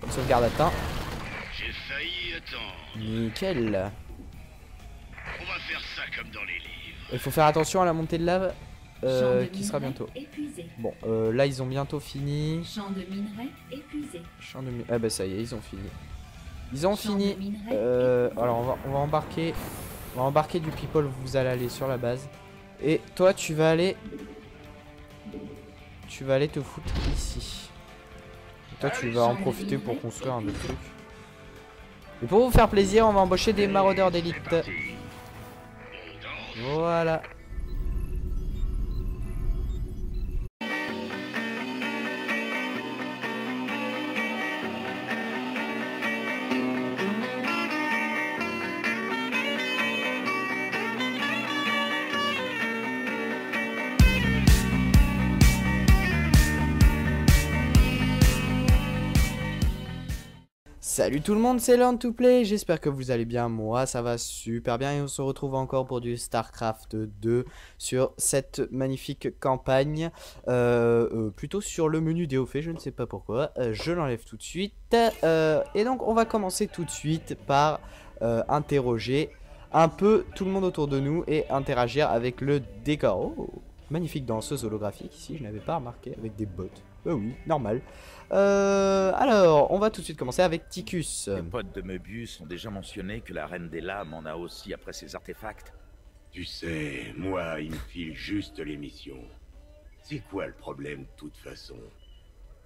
Sauvegarde atteint. J'ai failli attendre. Nickel. On va faire ça comme dans les livres. Il faut faire attention à la montée de lave qui sera bientôt. Bon, là ils ont bientôt fini. Champ de minerai épuisé. Champ de minerai. Ah bah ça y est, ils ont fini. Ils ont fini. Alors on va embarquer. On va embarquer du people. Vous allez aller sur la base. Et toi tu vas aller. Tu vas aller te foutre ici. Et toi tu vas en profiter pour construire un autre truc. Et pour vous faire plaisir, on va embaucher des maraudeurs d'élite. Voilà. Salut tout le monde, c'est Learn2Play, j'espère que vous allez bien, moi ça va super bien et on se retrouve encore pour du StarCraft 2 sur cette magnifique campagne, plutôt sur le menu DOF, je ne sais pas pourquoi, je l'enlève tout de suite, et donc on va commencer tout de suite par interroger un peu tout le monde autour de nous et interagir avec le décor. Oh, magnifique danseuse holographique ici, je n'avais pas remarqué, avec des bottes, oui, normal. Alors, on va tout de suite commencer avec Ticus. Les potes de Möbius ont déjà mentionné que la Reine des Lames en a aussi après ses artefacts. Tu sais, moi, il me file juste les missions. C'est quoi le problème de toute façon?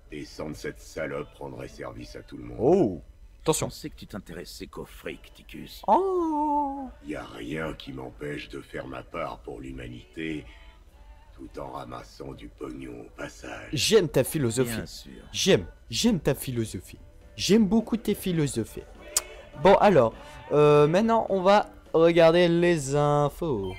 Descendre cette salope rendrait service à tout le monde. Oh, attention. On sait que tu t'intéresses qu'au fric, Ticus. Oh, y a rien qui m'empêche de faire ma part pour l'humanité, tout en ramassant du pognon au passage. J'aime ta philosophie. Bien sûr. J'aime ta philosophie. J'aime beaucoup tes philosophies. Bon alors, maintenant on va regarder les infos.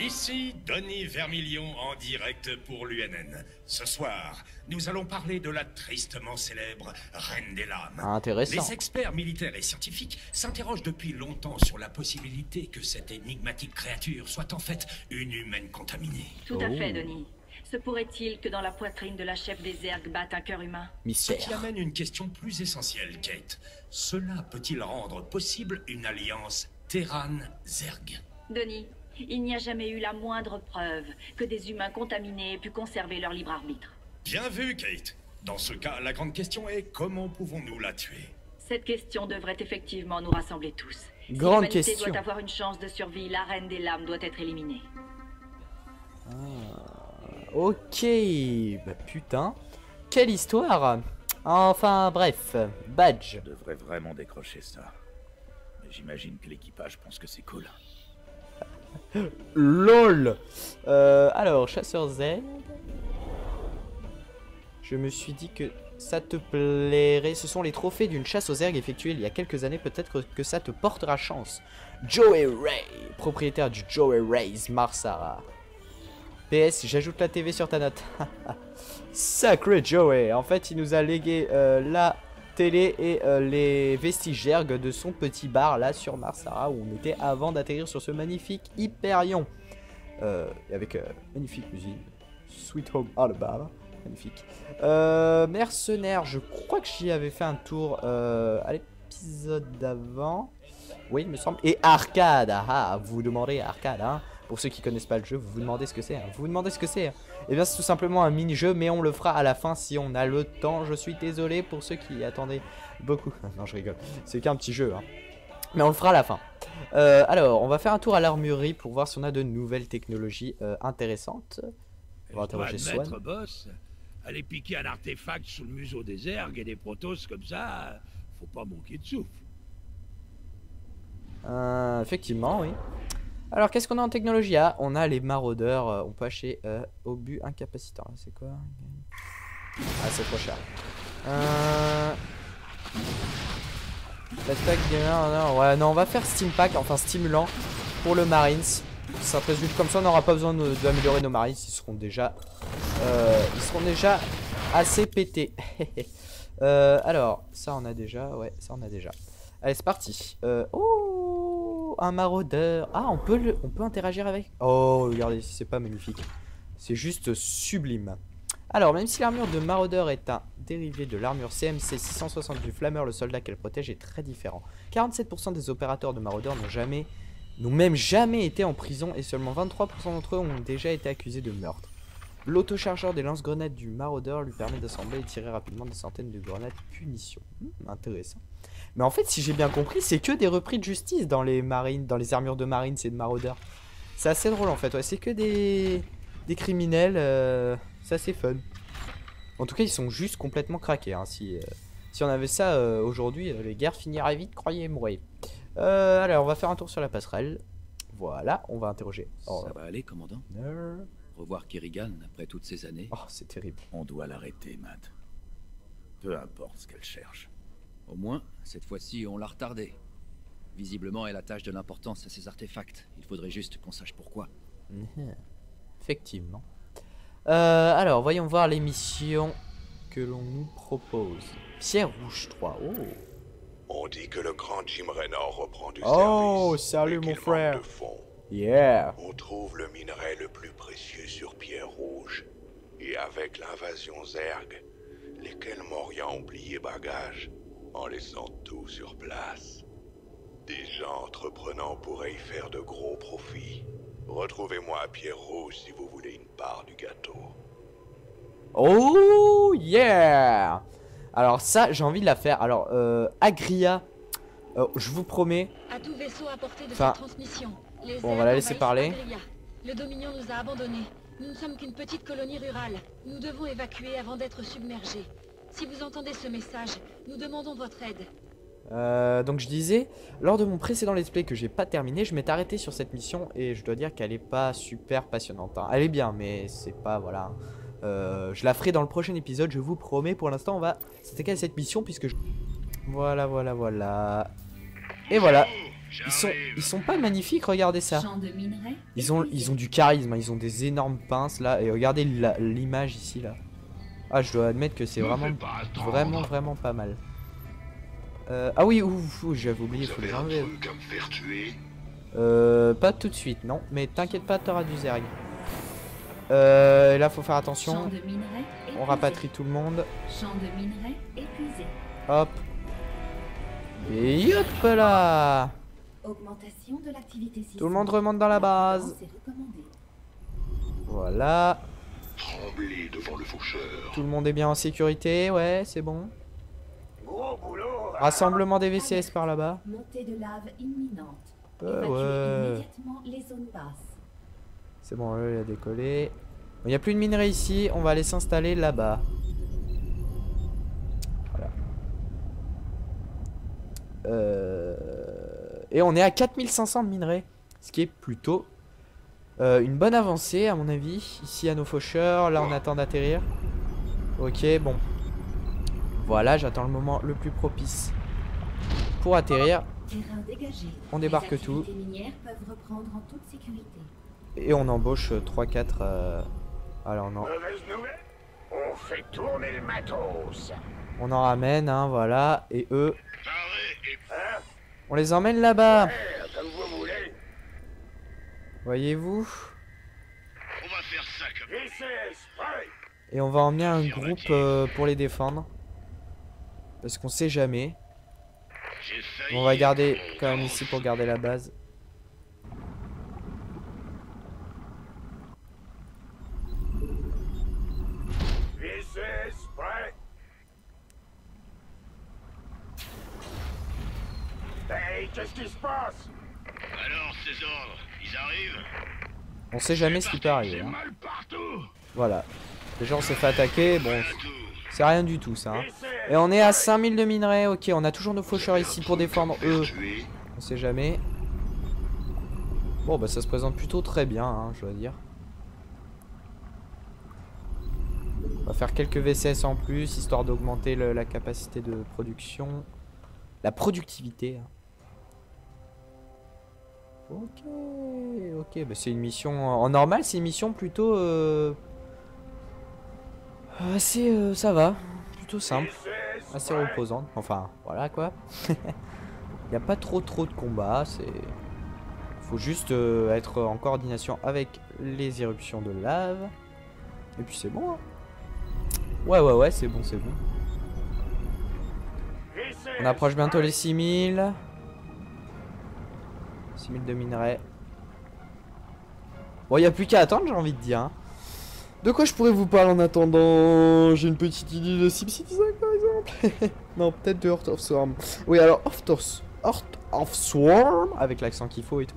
Ici Denis Vermilion en direct pour l'UNN. Ce soir, nous allons parler de la tristement célèbre Reine des Lames. Intéressant. Les experts militaires et scientifiques s'interrogent depuis longtemps sur la possibilité que cette énigmatique créature soit en fait une humaine contaminée. Tout à fait, Denis. Se pourrait-il que dans la poitrine de la chef des Zergs batte un cœur humain? Ce qui amène une question plus essentielle, Kate. Cela peut-il rendre possible une alliance Terran-Zerg? Denis, il n'y a jamais eu la moindre preuve que des humains contaminés aient pu conserver leur libre arbitre. Bien vu, Kate. Dans ce cas, la grande question est comment pouvons-nous la tuer? Cette question devrait effectivement nous rassembler tous. Grande si l'humanité question. doit avoir une chance de survie, la Reine des Lames doit être éliminée. Ok, bah putain, quelle histoire. Enfin bref, badge. Je devrais vraiment décrocher ça. Mais j'imagine que l'équipage pense que c'est cool. LOL. Alors, chasseur Z. Je me suis dit que ça te plairait. Ce sont les trophées d'une chasse aux Zergs effectuée il y a quelques années. Peut-être que ça te portera chance. Joey Ray, propriétaire du Joey Ray's Marsara. PS, j'ajoute la TV sur ta note. Sacré Joey. En fait, il nous a légué la télé et les vestiges Zerg de son petit bar là sur Marsara où on était avant d'atterrir sur ce magnifique Hyperion. Avec magnifique musique. Sweet Home Alabama. Magnifique. Mercenaires, je crois que j'y avais fait un tour à l'épisode d'avant. Oui, il me semble. Et arcade, vous vous demandez arcade, hein. Pour ceux qui connaissent pas le jeu, vous vous demandez ce que c'est. Hein. Vous vous demandez ce que c'est. Hein. Eh bien, c'est tout simplement un mini-jeu, mais on le fera à la fin si on a le temps. Je suis désolé pour ceux qui attendaient beaucoup. Non, je rigole. C'est qu'un petit jeu, hein. Mais on le fera à la fin. Alors, on va faire un tour à l'armurerie pour voir si on a de nouvelles technologies intéressantes. On va interroger Swan. Boss, aller piquer un artefact sous le museau des ergs et des protos comme ça, faut pas manquer de souffle. Effectivement, oui. Alors, qu'est-ce qu'on a en technologie? Ah, on a les maraudeurs. On peut acheter obus incapacitant. C'est quoi? Ah, c'est trop cher. L'attaque gamer, ouais, non, on va faire Steam Pack, enfin stimulant pour le Marines. Ça résulte comme ça, on n'aura pas besoin d'améliorer nos Marines. Ils seront déjà assez pétés. Alors, ça on a déjà, ouais, ça on a déjà. Allez, c'est parti. Oh, un maraudeur. Ah, on peut interagir avec. Oh, regardez, c'est pas magnifique. C'est juste sublime. Alors, même si l'armure de maraudeur est un dérivé de l'armure CMC 660 du Flammeur, le soldat qu'elle protège est très différent. 47% des opérateurs de maraudeur n'ont même jamais été en prison et seulement 23% d'entre eux ont déjà été accusés de meurtre. L'autochargeur des lance-grenades du maraudeur lui permet d'assembler et tirer rapidement des centaines de grenades punition. Intéressant. Mais en fait, si j'ai bien compris, c'est que des repris de justice dans les marines, dans les armures de marines et de maraudeurs. C'est assez drôle en fait, ouais. C'est que des criminels, c'est assez fun. En tout cas, ils sont juste complètement craqués. Hein. Si on avait ça aujourd'hui, les guerres finiraient vite, croyez-moi. Alors, on va faire un tour sur la passerelle. Voilà, on va interroger. Oh. Ça va aller, commandant? Revoir Kerrigan après toutes ces années. Oh, c'est terrible. On doit l'arrêter, Matt. Peu importe ce qu'elle cherche. Au moins, cette fois-ci, on l'a retardée. Visiblement, elle attache de l'importance à ces artefacts. Il faudrait juste qu'on sache pourquoi. Effectivement. Alors, voyons voir les missions que l'on nous propose. Pierre Rouge 3. Oh. On dit que le grand Jim Raynor reprend du service. Oh, salut mon frère. Yeah. On trouve le minerai le plus précieux sur Pierre Rouge. Et avec l'invasion Zerg, les Kelmorians ont plié bagage en laissant tout sur place. Des gens entreprenants pourraient y faire de gros profits. Retrouvez-moi à Pierre Rouge si vous voulez une part du gâteau. Oh yeah. Alors ça, j'ai envie de la faire. Alors, Agria, je vous promets. À tout vaisseau à portée de cette transmission. Bon, on va la laisser parler. Agria. Le Dominion nous a abandonnés. Nous ne sommes qu'une petite colonie rurale. Nous devons évacuer avant d'être submergés. Si vous entendez ce message, nous demandons votre aide. Donc je disais, lors de mon précédent let's play que j'ai pas terminé, je m'étais arrêté sur cette mission et je dois dire qu'elle est pas super passionnante. Hein. Elle est bien, mais c'est pas, voilà. Je la ferai dans le prochain épisode, je vous promets. Pour l'instant, on va s'attaquer à cette mission puisque voilà. Et voilà. Ils sont pas magnifiques, regardez ça. Ils ont du charisme, ils ont des énormes pinces là. Et regardez l'image ici là. Ah, je dois admettre que c'est vraiment pas mal. Ah oui, j'avais oublié, il faut les enlever. Pas tout de suite, non. Mais t'inquiète pas, t'auras du Zerg. Là, faut faire attention. On rapatrie tout le monde. Hop. Et hop là. Augmentation de l'activité. Tout le monde remonte dans la base. Voilà. Trembler devant le faucheur. Tout le monde est bien en sécurité, ouais, c'est bon. Rassemblement des VCS par là-bas. Montée de lave imminente. Ouais. Immédiatement les zones basses. C'est bon, là, il a décollé. Il n'y a plus de minerai ici, on va aller s'installer là-bas. Voilà. Et on est à 4500 de minerais. Ce qui est plutôt une bonne avancée à mon avis. Ici à nos faucheurs, là on attend d'atterrir. Ok, bon. Voilà, j'attends le moment le plus propice pour atterrir. On débarque tout. Et on embauche 3-4. Alors non. On fait tourner le matos. On en ramène, hein, voilà. Et eux, on les emmène là-bas. Voyez-vous. On va faire ça comme... Et on va emmener un groupe pour les défendre. Parce qu'on sait jamais. On va garder quand même ici pour garder la base. Hey, qu'est-ce qui se passe? Alors, ces ordres, ils arrivent? On sait jamais ce qui peut arriver. Hein. Voilà. Déjà on s'est fait attaquer. Bon, c'est rien du tout ça. Hein. Et on est à 5000 de minerais. Ok, on a toujours nos faucheurs ici pour défendre eux. On sait jamais. Bon, bah ça se présente plutôt très bien, hein, je dois dire. On va faire quelques VCS en plus, histoire d'augmenter la capacité de production. La productivité. Ok, ok, bah c'est une mission en normal, c'est une mission plutôt assez, ça va, plutôt simple, assez reposante, enfin voilà quoi. Il n'y a pas trop de combats, c'est, faut juste être en coordination avec les éruptions de lave, et puis c'est bon. Hein. Ouais, c'est bon, c'est bon. On approche bientôt les 6000. 6000 de minerais. Bon, il n'y a plus qu'à attendre, j'ai envie de dire. Hein. De quoi je pourrais vous parler en attendant? J'ai une petite idée de SimCity 5 par exemple. Non, peut-être de Heart of Swarm. Oui, alors Heart of Swarm, avec l'accent qu'il faut et tout.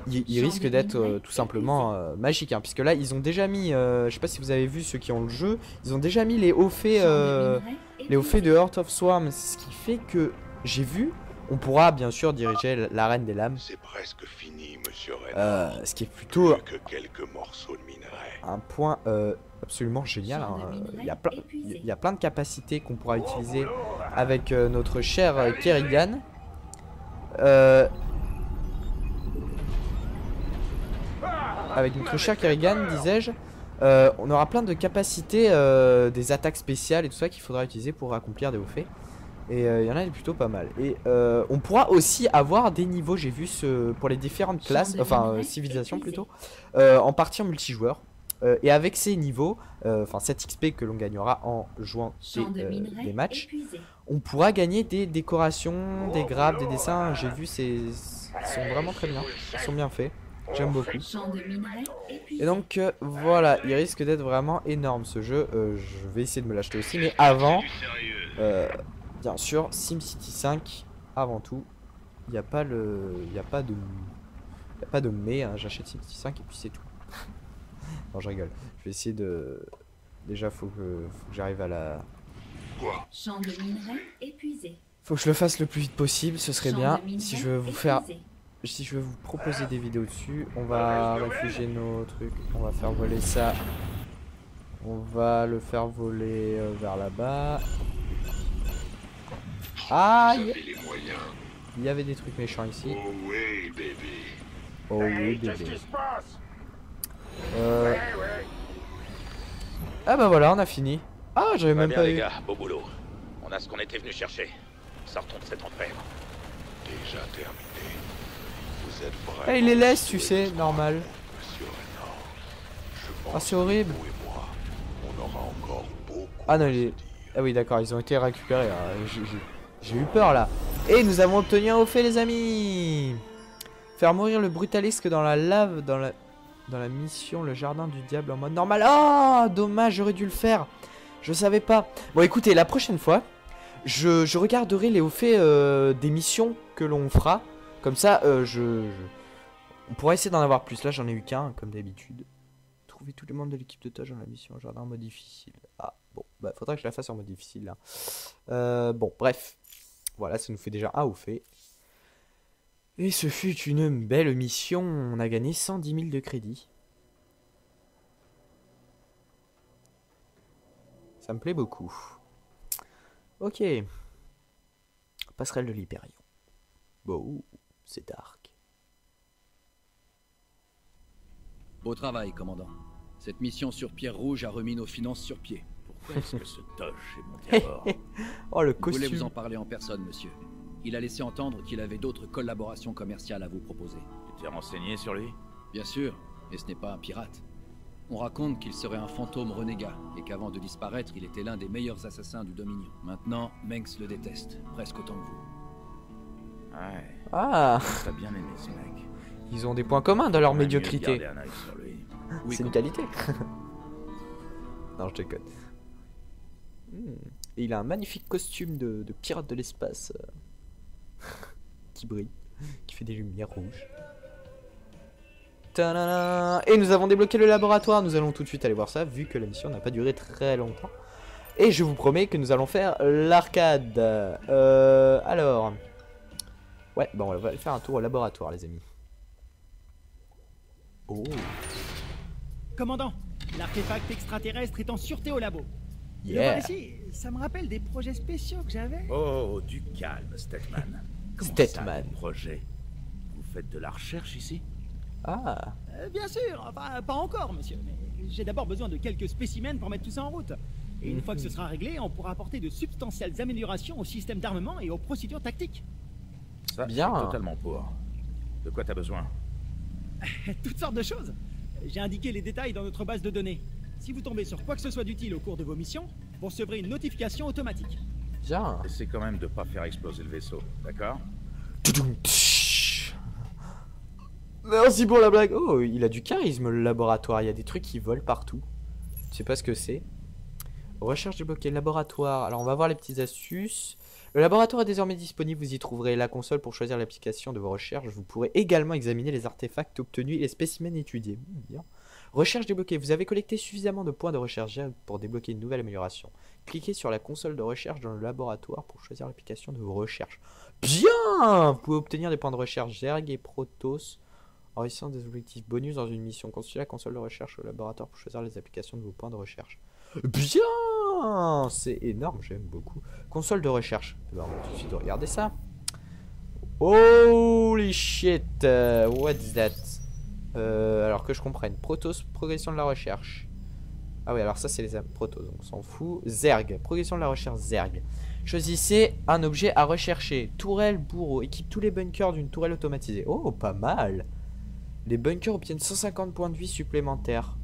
Il risque d'être tout simplement magique. Hein, puisque là, ils ont déjà mis, je sais pas si vous avez vu ceux qui ont le jeu, ils ont déjà mis les hauts faits de Heart of Swarm. Ce qui fait que j'ai vu. On pourra bien sûr diriger l'arène des lames. C'est presque fini, monsieur Reynard. Ce qui est plutôt que quelques morceaux de minerai. Un point absolument génial. Hein. Il y a plein de capacités qu'on pourra utiliser avec notre cher Kerrigan. Avec notre cher Kerrigan, disais-je. On aura plein de capacités, des attaques spéciales et tout ça qu'il faudra utiliser pour accomplir des hauts faits. Et il y en a plutôt pas mal. Et on pourra aussi avoir des niveaux, j'ai vu pour les différentes classes, enfin civilisations plutôt, en partie en multijoueur. Et avec ces niveaux, enfin cette XP que l'on gagnera en jouant des matchs, on pourra gagner des décorations, des graphes, des dessins. J'ai vu, ils sont vraiment très bien, ils sont bien faits. J'aime beaucoup. Et donc voilà, il risque d'être vraiment énorme ce jeu. Je vais essayer de me l'acheter aussi, mais avant... bien sûr, SimCity 5, avant tout, il n'y a pas de mais, hein, j'achète SimCity 5 et puis c'est tout. Non, je rigole. Je vais essayer de... Déjà, faut que j'arrive à la... Champ de minerais épuisé. Faut que je le fasse le plus vite possible, ce serait bien. Si je veux vous faire... Si je veux vous proposer des vidéos dessus, on va réfugier nos trucs, on va faire voler ça. On va le faire voler vers là-bas. Ah, il y avait des trucs méchants ici. Oh oui, bébé. Oh oui, bébé. Ah bah voilà, on a fini. Ah, j'avais même pas les eu. gars, beau boulot. On a ce qu'on était venu chercher. Sortons de cette enfer. Déjà terminé. Vous êtes vraiment... Ah, il les laisse, tu sais, normal. Ah, c'est horrible. On aura encore beaucoup. Ah non, ah oui, d'accord, ils ont été récupérés. J'ai eu peur là. Et nous avons obtenu un haut fait, les amis. Faire mourir le brutalisque dans la lave, dans la mission le jardin du diable en mode normal. Oh, dommage, j'aurais dû le faire. Je savais pas. Bon, écoutez, la prochaine fois, je regarderai les hauts faits des missions que l'on fera. Comme ça, on pourra essayer d'en avoir plus. Là, j'en ai eu qu'un, comme d'habitude. Trouver tous les membres de l'équipe de tâche dans la mission jardin en mode difficile. Ah, bon, bah, faudra que je la fasse en mode difficile là. Bon, bref. Voilà, ça nous fait déjà un haut fait. Et ce fut une belle mission. On a gagné 110 000 de crédit. Ça me plaît beaucoup. Ok. Passerelle de l'Hyperion. Bon, c'est dark. Beau travail, commandant. Cette mission sur Pierre Rouge a remis nos finances sur pied. Pourquoi est-ce que ce Tosh est monté à bord? Oh, le Je costume. voulais vous en parler en personne, monsieur. Il a laissé entendre qu'il avait d'autres collaborations commerciales à vous proposer. Tu t'es renseigné sur lui? Bien sûr, et ce n'est pas un pirate. On raconte qu'il serait un fantôme renégat, et qu'avant de disparaître, il était l'un des meilleurs assassins du Dominion. Maintenant, Mengs le déteste, presque autant que vous. Ouais. Ah. T'as bien aimé ce mec. Ils ont des points communs dans leur On a mieux médiocrité. gardé un œil sur lui. Oui, C'est une qualité. Non, je déconne. Et il a un magnifique costume de pirate de l'espace qui brille, qui fait des lumières rouges. Tadam. Et nous avons débloqué le laboratoire. Nous allons tout de suite aller voir ça, vu que la mission n'a pas duré très longtemps. Et je vous promets que nous allons faire l'arcade. Alors... Ouais, bon, on va aller faire un tour au laboratoire, les amis. Oh. Commandant, l'artefact extraterrestre est en sûreté au labo. Yeah. Le voir ici, ça me rappelle des projets spéciaux que j'avais. Oh, du calme, Statman. Comment Statman. ça, des projets? Vous faites de la recherche ici? Ah. Bien sûr, enfin, pas encore, monsieur. Mais j'ai d'abord besoin de quelques spécimens pour mettre tout ça en route. Et une fois que ce sera réglé, on pourra apporter de substantielles améliorations au système d'armement et aux procédures tactiques. Ça, bien. Totalement pour. De quoi t'as besoin? Toutes sortes de choses. J'ai indiqué les détails dans notre base de données. Si vous tombez sur quoi que ce soit d'utile au cours de vos missions, vous recevrez une notification automatique. Bien. Essaie quand même de pas faire exploser le vaisseau, d'accord? Merci pour la blague. Oh, il a du charisme le laboratoire. Il y a des trucs qui volent partout. Je sais pas ce que c'est. Recherche débloquée, laboratoire. Alors on va voir les petites astuces. Le laboratoire est désormais disponible. Vous y trouverez la console pour choisir l'application de vos recherches. Vous pourrez également examiner les artefacts obtenus et les spécimens étudiés. Bien. Recherche débloquée. Vous avez collecté suffisamment de points de recherche pour débloquer une nouvelle amélioration. Cliquez sur la console de recherche dans le laboratoire pour choisir l'application de vos recherches. Bien. Vous pouvez obtenir des points de recherche Zerg et Protoss en réussissant des objectifs bonus dans une mission. Consultez la console de recherche au laboratoire pour choisir les applications de vos points de recherche. Bien. C'est énorme, j'aime beaucoup. Console de recherche. On va tout de suite regarder ça. Holy shit. What's that? Alors que je comprenne. Protoss, progression de la recherche. Ah oui, alors ça c'est les Protoss, donc on s'en fout. Zerg, progression de la recherche Zerg. Choisissez un objet à rechercher. Tourelle, bourreau. Équipe tous les bunkers d'une tourelle automatisée. Oh, pas mal. Les bunkers obtiennent 150 points de vie supplémentaires.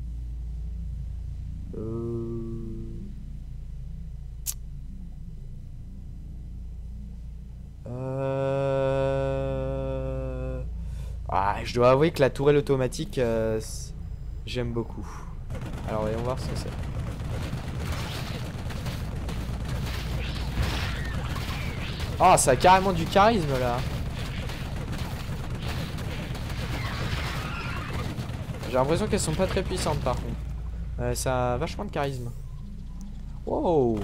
Ah, je dois avouer que la tourelle automatique, j'aime beaucoup. Alors voyons voir ce que c'est. Ah, ça a carrément du charisme là. J'ai l'impression qu'elles sont pas très puissantes par contre. Ça a vachement de charisme. Wow.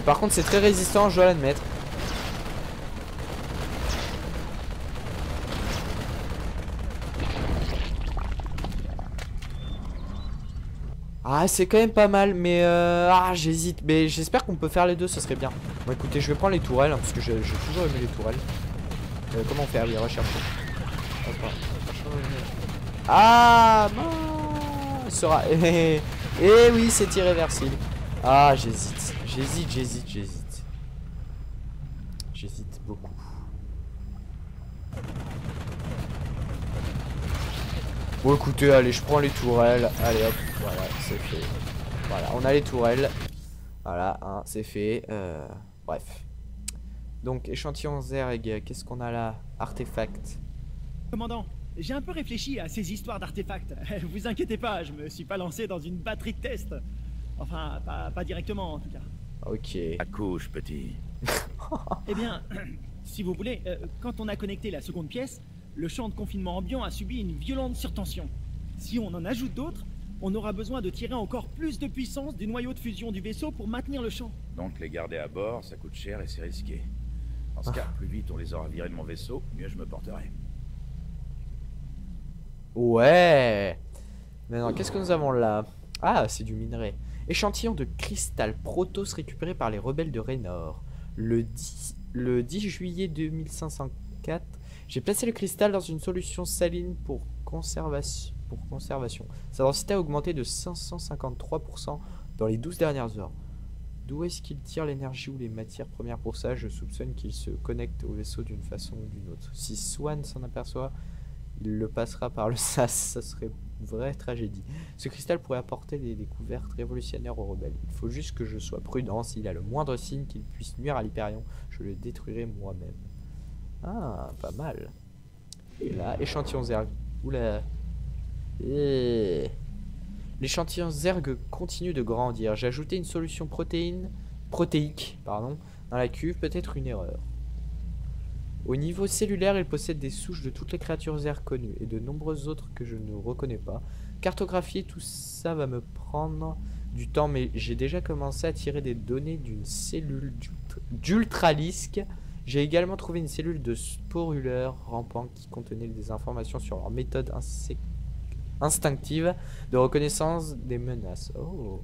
Par contre c'est très résistant, je dois l'admettre. Ah c'est quand même pas mal mais j'hésite. Mais j'espère qu'on peut faire les deux, ce serait bien. Bon écoutez je vais prendre les tourelles hein, parce que j'ai toujours aimé les tourelles. Comment on fait? Ah oui, rechercher. Ah mince sera. Eh oui c'est irréversible. Ah j'hésite. J'hésite beaucoup. Bon écoutez, allez, je prends les tourelles. Allez hop, voilà, c'est fait. Voilà, on a les tourelles. Voilà, hein, c'est fait. Bref. Donc, échantillon Zerg, qu'est-ce qu'on a là? Artefact. Commandant, j'ai un peu réfléchi à ces histoires d'artefacts. Vous inquiétez pas, je me suis pas lancé dans une batterie de tests. Enfin, pas directement en tout cas. Ok. Accouche, petit. Eh bien, si vous voulez, quand on a connecté la seconde pièce, le champ de confinement ambiant a subi une violente surtension. Si on en ajoute d'autres, on aura besoin de tirer encore plus de puissance du noyau de fusion du vaisseau pour maintenir le champ. Donc les garder à bord, ça coûte cher et c'est risqué. Dans ce cas, plus vite on les aura virés de mon vaisseau, mieux je me porterai. Ouais. Maintenant, qu'est-ce que nous avons là? Ah, c'est du minerai. Échantillon de cristal Protoss récupéré par les rebelles de Raynor. Le 10 juillet 2504, j'ai placé le cristal dans une solution saline pour conservation. Sa densité a augmenté de 553% dans les 12 dernières heures. D'où est-ce qu'il tire l'énergie ou les matières premières pour ça? Je soupçonne qu'il se connecte au vaisseau d'une façon ou d'une autre. Si Swan s'en aperçoit, il le passera par le sas. Ça serait une vraie tragédie. Ce cristal pourrait apporter des découvertes révolutionnaires aux rebelles. Il faut juste que je sois prudent. S'il a le moindre signe qu'il puisse nuire à l'Hyperion, je le détruirai moi-même. Ah, pas mal. Et là, échantillon Zerg. Oula. Et... l'échantillon Zerg continue de grandir. J'ai ajouté une solution protéique dans la cuve, peut-être une erreur. Au niveau cellulaire, il possède des souches de toutes les créatures Zerg connues et de nombreuses autres que je ne reconnais pas. Cartographier tout ça va me prendre du temps, mais j'ai déjà commencé à tirer des données d'une cellule d'ultralisque. J'ai également trouvé une cellule de sporuleurs rampants qui contenait des informations sur leur méthode instinctive de reconnaissance des menaces. Oh,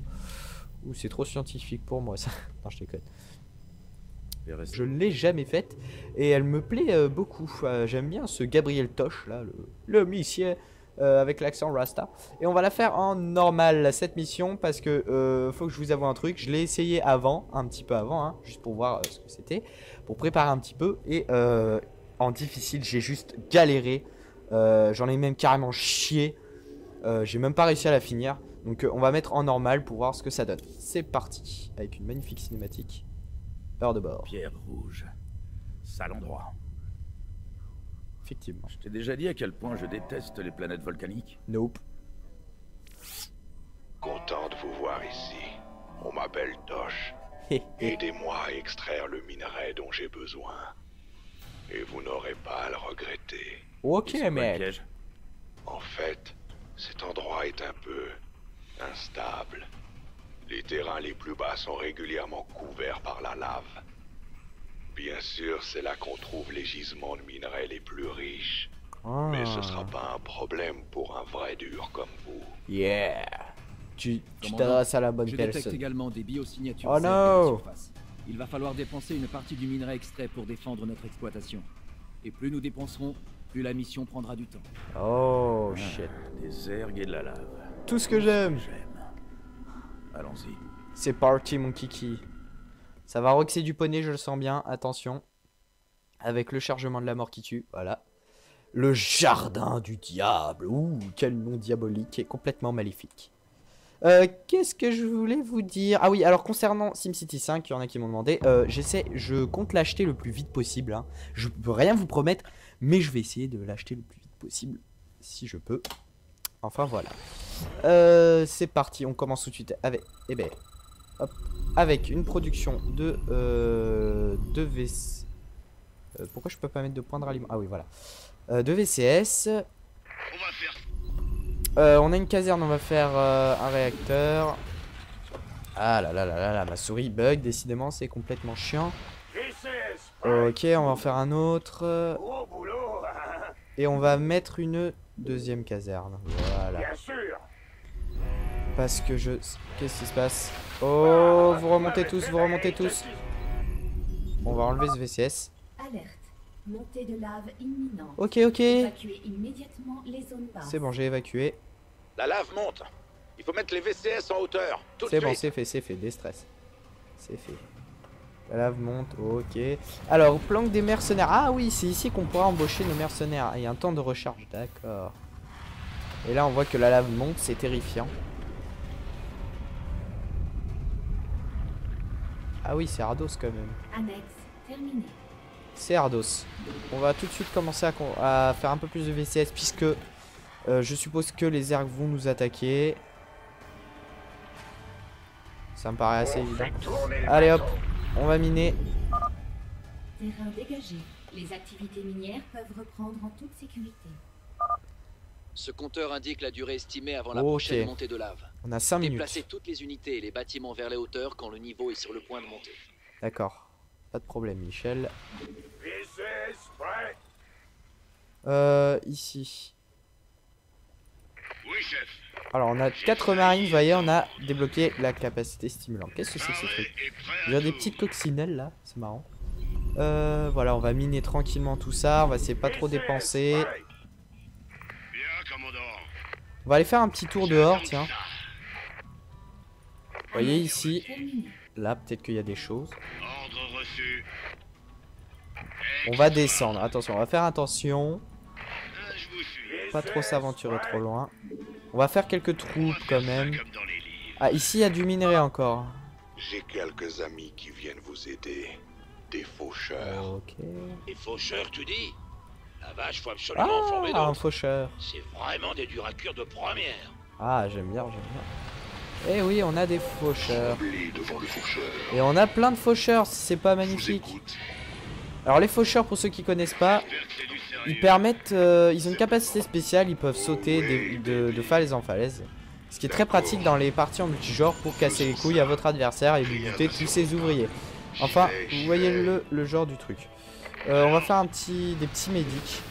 c'est trop scientifique pour moi ça. Non, je déconne. Je l'ai jamais faite et elle me plaît beaucoup. J'aime bien ce Gabriel Tosh là, le monsieur avec l'accent Rasta. Et on va la faire en normal cette mission parce que faut que je vous avoue un truc. Je l'ai essayé avant, un petit peu avant, hein, juste pour voir ce que c'était, pour préparer un petit peu. Et en difficile, j'ai juste galéré. J'en ai même carrément chié. J'ai même pas réussi à la finir. Donc on va mettre en normal pour voir ce que ça donne. C'est parti. Avec une magnifique cinématique. Heure de bord. Pierre Rouge. Sale endroit. Effectivement. Je t'ai déjà dit à quel point je déteste les planètes volcaniques. Nope. Content de vous voir ici. On m'appelle Tosh. Aidez-moi à extraire le minerai dont j'ai besoin. Et vous n'aurez pas à le regretter. Ok, mec. En fait, cet endroit est un peu instable. Les terrains les plus bas sont régulièrement couverts par la lave. Bien sûr, c'est là qu'on trouve les gisements de minerais les plus riches. Mais ce sera pas un problème pour un vrai dur comme vous. Yeah. Tu t'adresses à la bonne personne. Je détecte également des biosignatures. Oh non. Il va falloir dépenser une partie du minerai extrait pour défendre notre exploitation. Et plus nous dépenserons, plus la mission prendra du temps. Oh shit. Des ergs et de la lave. Tout ce que j'aime. Allons-y. C'est parti mon kiki. Ça va roxer du poney, je le sens bien. Attention. Avec le chargement de la mort qui tue. Voilà. Le jardin du diable. Ouh, quel nom diabolique et complètement maléfique. Qu'est-ce que je voulais vous dire? Ah oui, alors concernant SimCity 5, il y en a qui m'ont demandé. Je compte l'acheter le plus vite possible. Hein. Je peux rien vous promettre, mais je vais essayer de l'acheter le plus vite possible. Si je peux. Enfin voilà. C'est parti, on commence tout de suite avec, avec une production de VC. Pourquoi je peux pas mettre de point de ralliement? Ah oui, voilà. De VCS. On a une caserne, on va faire un réacteur. Ah là là là là là, ma souris bug, décidément, c'est complètement chiant. Ok, on va en faire un autre. Et on va mettre une deuxième caserne. Voilà. Parce que je... Qu'est-ce qui se passe? Oh, vous remontez tous, vous remontez tous. On va enlever ce VCS. Alerte. Montée de lave imminente. Ok, ok. Évacuez immédiatement les zones basses. C'est bon, j'ai évacué. La lave monte. Il faut mettre les VCS en hauteur. C'est bon, c'est fait, déstress. C'est fait. La lave monte, ok. Alors, planque des mercenaires. Ah oui, c'est ici qu'on pourra embaucher nos mercenaires. Il y a un temps de recharge, d'accord. Et là, on voit que la lave monte, c'est terrifiant. Ah oui, c'est Ardos quand même. Annexe terminée. C'est Ardos. On va tout de suite commencer à faire un peu plus de VCS puisque je suppose que les ergs vont nous attaquer. Ça me paraît assez évident. Allez hop, on va miner. Terrain dégagé. Les activités minières peuvent reprendre en toute sécurité. Ce compteur indique la durée estimée avant la prochaine montée de lave. On a 5 minutes. Déplacez toutes les unités et les bâtiments vers les hauteurs quand le niveau est sur le point de monter. D'accord. Pas de problème, Michel. Ici. Oui, chef. Alors, on a 4 marines, vous voyez, on a débloqué la capacité stimulante. Qu'est-ce que c'est que ce truc? Il y a des petites coccinelles là, c'est marrant. Voilà, on va miner tranquillement tout ça, on va essayer de pas trop dépenser. On va aller faire un petit tour dehors, tiens. Vous voyez ici, Là, peut-être qu'il y a des choses. Ordre reçu. On va descendre. Attention, on va faire attention. Pas trop s'aventurer trop loin. On va faire quelques troupes quand même. Ah, ici, il y a du minerai encore. J'ai quelques amis qui viennent vous aider. Des faucheurs. Ok. Des faucheurs, tu dis? La vache, faut absolument en former Ah, un d'autres. faucheur. C'est vraiment des durs à cuire de première. Ah, j'aime bien, j'aime bien. Eh oui, on a des faucheurs. Et on a plein de faucheurs, c'est pas magnifique. Alors les faucheurs, pour ceux qui connaissent pas, ils permettent, ils ont une capacité spéciale, ils peuvent sauter de falaise en falaise. Ce qui est très pratique dans les parties en multijoueur pour casser les couilles à votre adversaire et lui buter tous ses ouvriers. Enfin, vous voyez le genre du truc. On va faire des petits médics.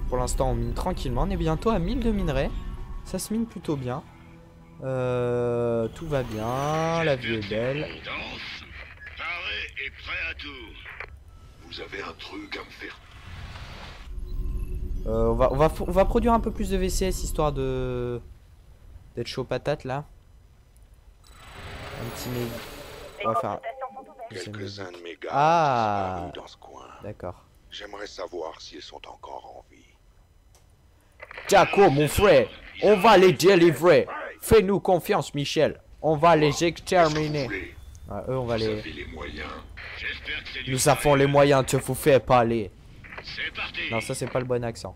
Pour l'instant, on mine tranquillement. On est bientôt à 1000 de minerais. Ça se mine plutôt bien. Tout va bien. La vie est belle. Paré et prêt à tout. Vous avez un truc à me faire. On va produire un peu plus de VCS histoire d'être chaud patate là. Un petit médic. On va faire. Quelques-uns de mes gars Ah, sont dans ce coin. d'accord. J'aimerais savoir s'ils sont encore en vie. Jaco, mon frère, on va les délivrer. Fais-nous confiance, Michel. On va les exterminer. Ah, eux, on va les. Nous avons les moyens, tu vous fais parler. Non, ça, c'est pas le bon accent.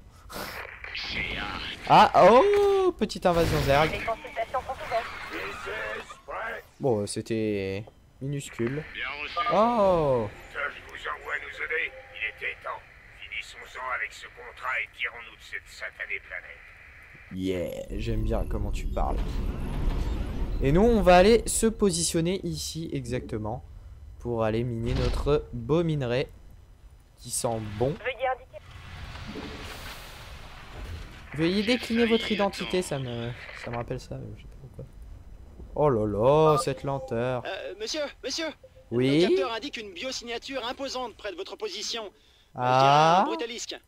Ah, oh, petite invasion Zerg. Bon, c'était minuscule. Oh. Que je vous envoie nous aider, il était temps. Finissons-en avec ce contrat et tirons-nous de cette satanée planète. Yeah, j'aime bien comment tu parles. Et nous, on va aller se positionner ici exactement pour aller miner notre beau minerai qui sent bon. Veuillez décliner votre identité, ça me rappelle ça. Je sais pas pourquoi. Oh là là, cette lenteur. Monsieur. Oui. Le capteur indique une biosignature imposante près de votre position. Ah. Un brutalisque.